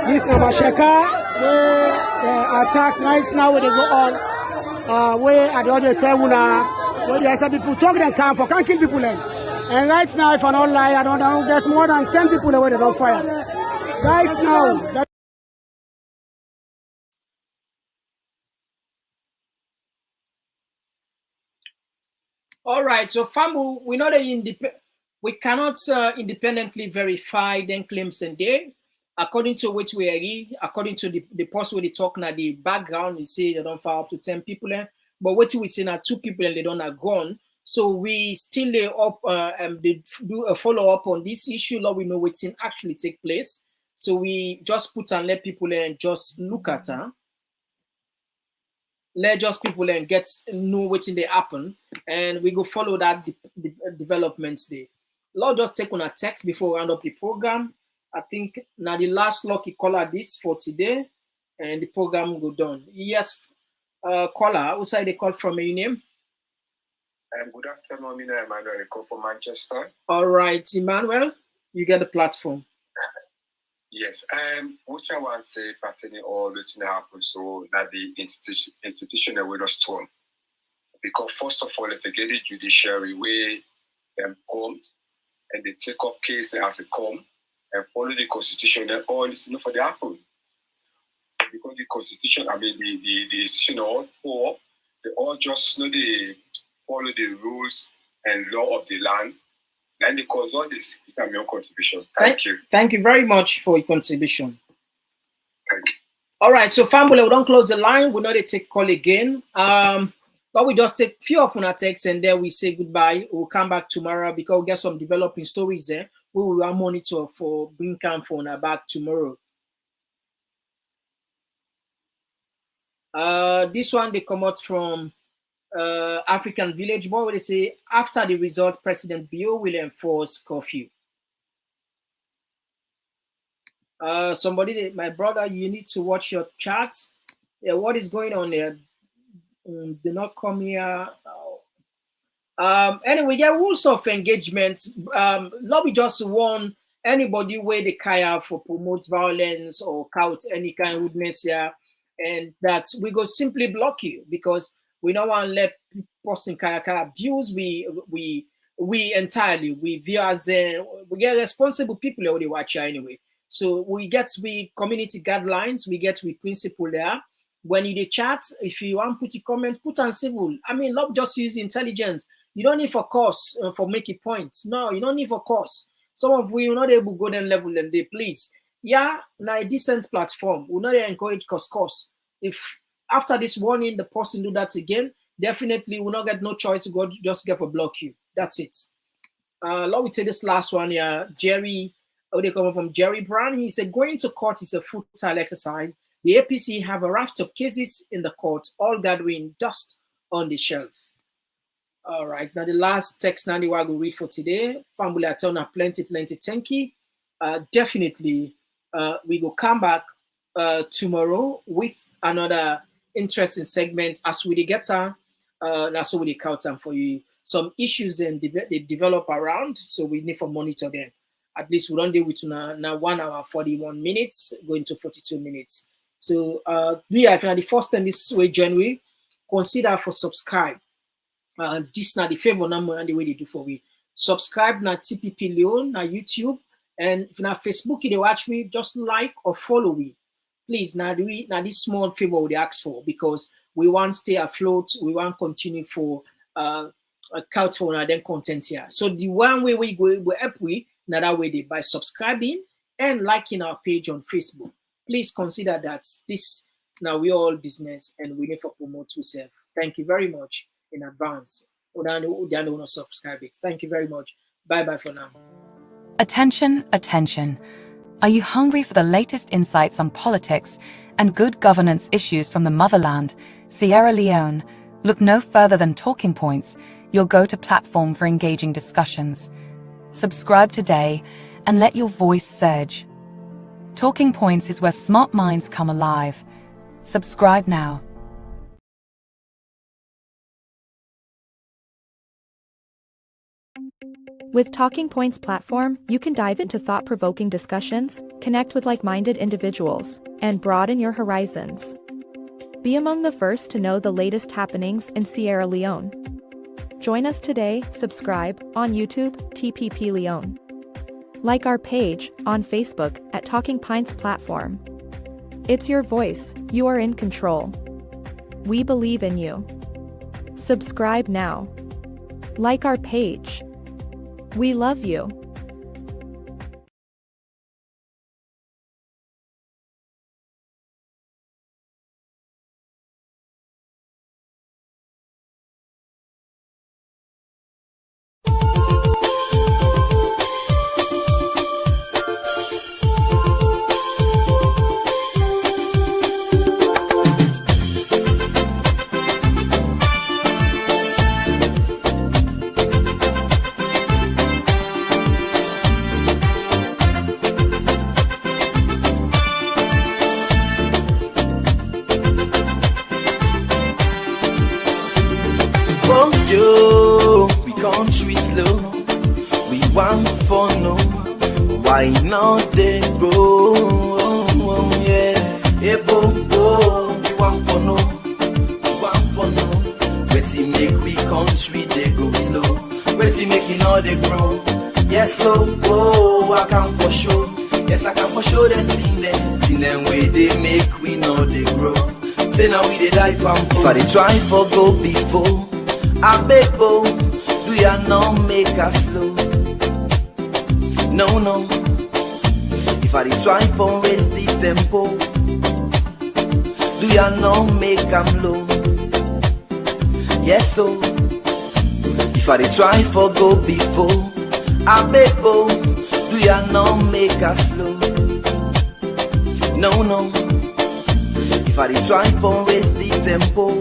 This Namasheka, where attack right now where they go on, where at the other time where there are some people talk them can't kill people then. And right now, if I don't lie, I don't get more than 10 people away they don't fire. Right now. All right, so FAMU, we know that we cannot independently verify them claims and they. According to which we agree, according to the post where they talk now, the background, we say they don't fire up to 10 people, but what we say now 2 people and they don't have gone. So we still lay up and they do a follow up on this issue. Now we know what's actually take place. So we just put and let people and just look at her. Let just people and know what's in the happen, and we go follow that the developments there. Lord just take on a text before we round up the program. I think now the last lucky caller this for today, and the program go done. Yes, caller, who side they call from your name? Good afternoon, Emmanuel. I call from Manchester. All right, Emmanuel, you get the platform. Yes, what I want to say pertaining all what's happen so that the institution will not strong. Because first of all, if you get the judiciary way come and they take up case as it come and follow the constitution and all this for the happen. Because the constitution, the decision all poor, they all just they follow the rules and law of the land. And because all this is my own contribution. Thank you. Thank you very much for your contribution. Thank you. All right, so family, we don't close the line. We're not to take call again. But we just take few of our texts and then we say goodbye. We'll come back tomorrow because we get some developing stories there. We will monitor for bring camp for back tomorrow. This one they come out from African Village Boy where they say after the result, President Bio will enforce curfew. Somebody, my brother, you need to watch your chat. Yeah, what is going on there? Do not come here. Anyway, there are rules of engagement. Lobby just warn anybody where they care for promote violence or count any kind of rudeness here, and that we go simply block you because we don't want to let person abuse. We entirely we view as we get responsible people who they watch anyway. So we get community guidelines, we get principle there. When you chat, if you want to put a comment, put on civil. I mean, not just use intelligence. You don't need for course for making points. No, you don't need for course. Some of we are not able to go then level them they please. Yeah, now a decent platform. We're not encourage course. If after this warning the person do that again, definitely we'll not get no choice to go just get for block you. That's it. Let me take this last one here. Jerry. They come from Jerry Brown. He said, going to court is a futile exercise. The APC have a raft of cases in the court, all gathering dust on the shelf. All right. Now, the last text now we will read for today. Family, I tell you, plenty, thank you. Definitely, we will come back tomorrow with another interesting segment as we get that's what we count them for you. Some issues and they develop around, so we need to monitor them. At least we don't deal with now 1 hour 41 minutes going to 42 minutes. So if the first time this way January, consider for subscribe. This now the favor number and the way they do for me. Subscribe na TPP Leone na YouTube, and if na Facebook you watch me, just like or follow me. Please now this small favor we ask for because we want to stay afloat. We want to continue for count for then content here. So the one way we go help we. Now that way, by subscribing and liking our page on Facebook. Please consider that this now we all business and we need to promote ourselves. Thank you very much in advance. Subscribe it. Thank you very much. Bye for now. Attention. Are you hungry for the latest insights on politics and good governance issues from the motherland, Sierra Leone? Look no further than Talking Points, your go-to platform for engaging discussions. Subscribe today and let your voice surge. Talking Points is where smart minds come alive. Subscribe now. With Talking Points platform, you can dive into thought-provoking discussions, connect with like-minded individuals, and broaden your horizons. Be among the first to know the latest happenings in Sierra Leone. Join us today, subscribe, on YouTube, TPP Leone. Like our page, on Facebook, at Talking Pints Platform. It's your voice, you are in control. We believe in you. Subscribe now. Like our page. We love you. Why not they grow? Yeah, hey, bo, we want for no. Let's make we country they go slow. Let's make it all they grow. Yes, slow, oh, I can for sure. Yes, I can for sure them see them way they make we know they grow. Say now we they die from if I they try for go before. I beg bo, do ya not make us slow? No. If I try for raise the tempo, Do ya not make am low? Yes, so if I dey try for go before, I beg oh, do ya not make us slow? No, no. If I dey try for raise the tempo,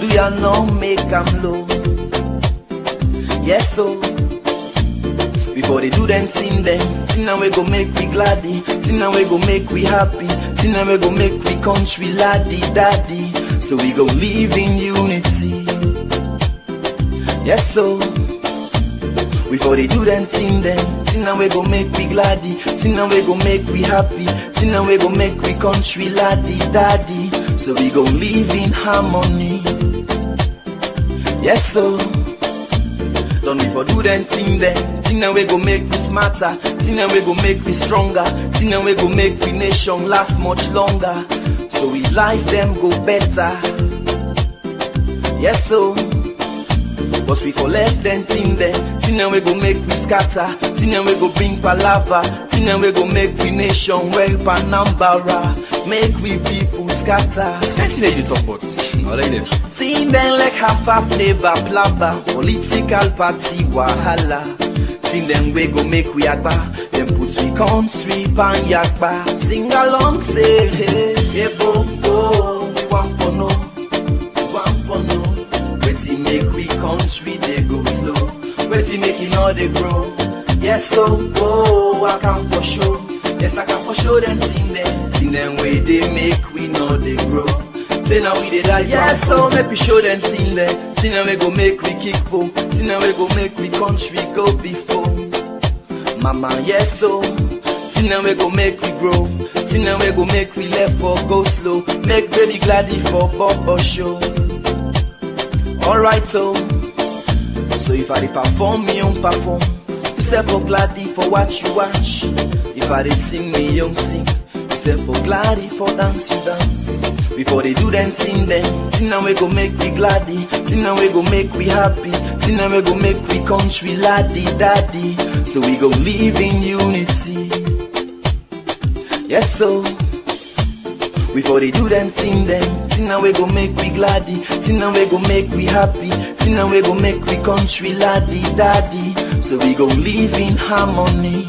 do ya not make am low? Yes, so before they do them thing now we go make we gladdy, thing now we go make we happy, thing now we go make we country laddie daddy. So we go live in unity. Yes, so before they do them thing now we go make we gladdy, thing now we go make we happy, thing now we go make we country laddie daddy. So we go live in harmony. Yes, so don't we for do them thing now we go make we smarter, thing now we go make we stronger, thing now we go make we nation last much longer. So we life them go better. Yes, so but we for left them thing now we go make we scatter, thing now we go bring palava, thing now we go make we nation well panambara, make we people scatter. Scanty they you talk about. I like them. Thing them like half flavor plava, political party wahala. Thing them we go make we agba, them put we country pan yakba. Sing along say hey, hey bo bo, one for no, one for no. Waiting make we country they go slow, waiting make it all they grow. Yes so oh, I can for sure. Yes I can for sure them thing them way they make we know they grow. Say now we did that, yes, so make we show them thing there. Say now we go make we kick po. Say now we go make we country go before. Mama, yes, so. Say now we go make we grow. Say now we go make we left for go slow. Make baby gladdy for Bobo show. Alright, so. So if I perform, me on perform. You say for gladdy for watch you watch. If I sing, me young sing. You say for gladdy for dance you dance. Before they do them thing now we go make we gladdy, thing now we go make we happy, thing now we go make we country laddie daddy. So we go live in unity. Yes, so before they do them thing now we go make we gladdy, thing now we go make we happy, thing now we go make we country laddie daddy. So we go live in harmony.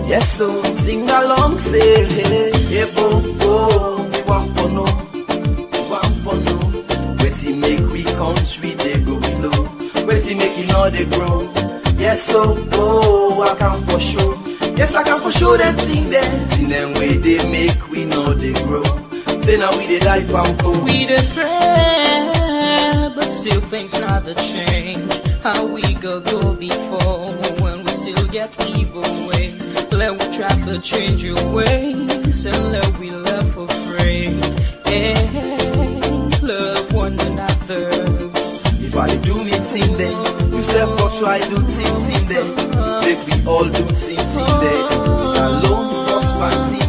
Yes, so sing along, say hey, hey bo bo. One for no, waiting make we country they go slow, waiting make it all they grow. Yes, so oh, I can for sure. Yes, I can for sure them thing them way they make we know they grow. Say now we they die pampo. We dey pray, but still things never change. How we go before when we still get evil ways. Let we try to change your ways and let we love afraid. Hey, love one another. If I do me thing you self go try do thing make we all do thing Salon, cross party.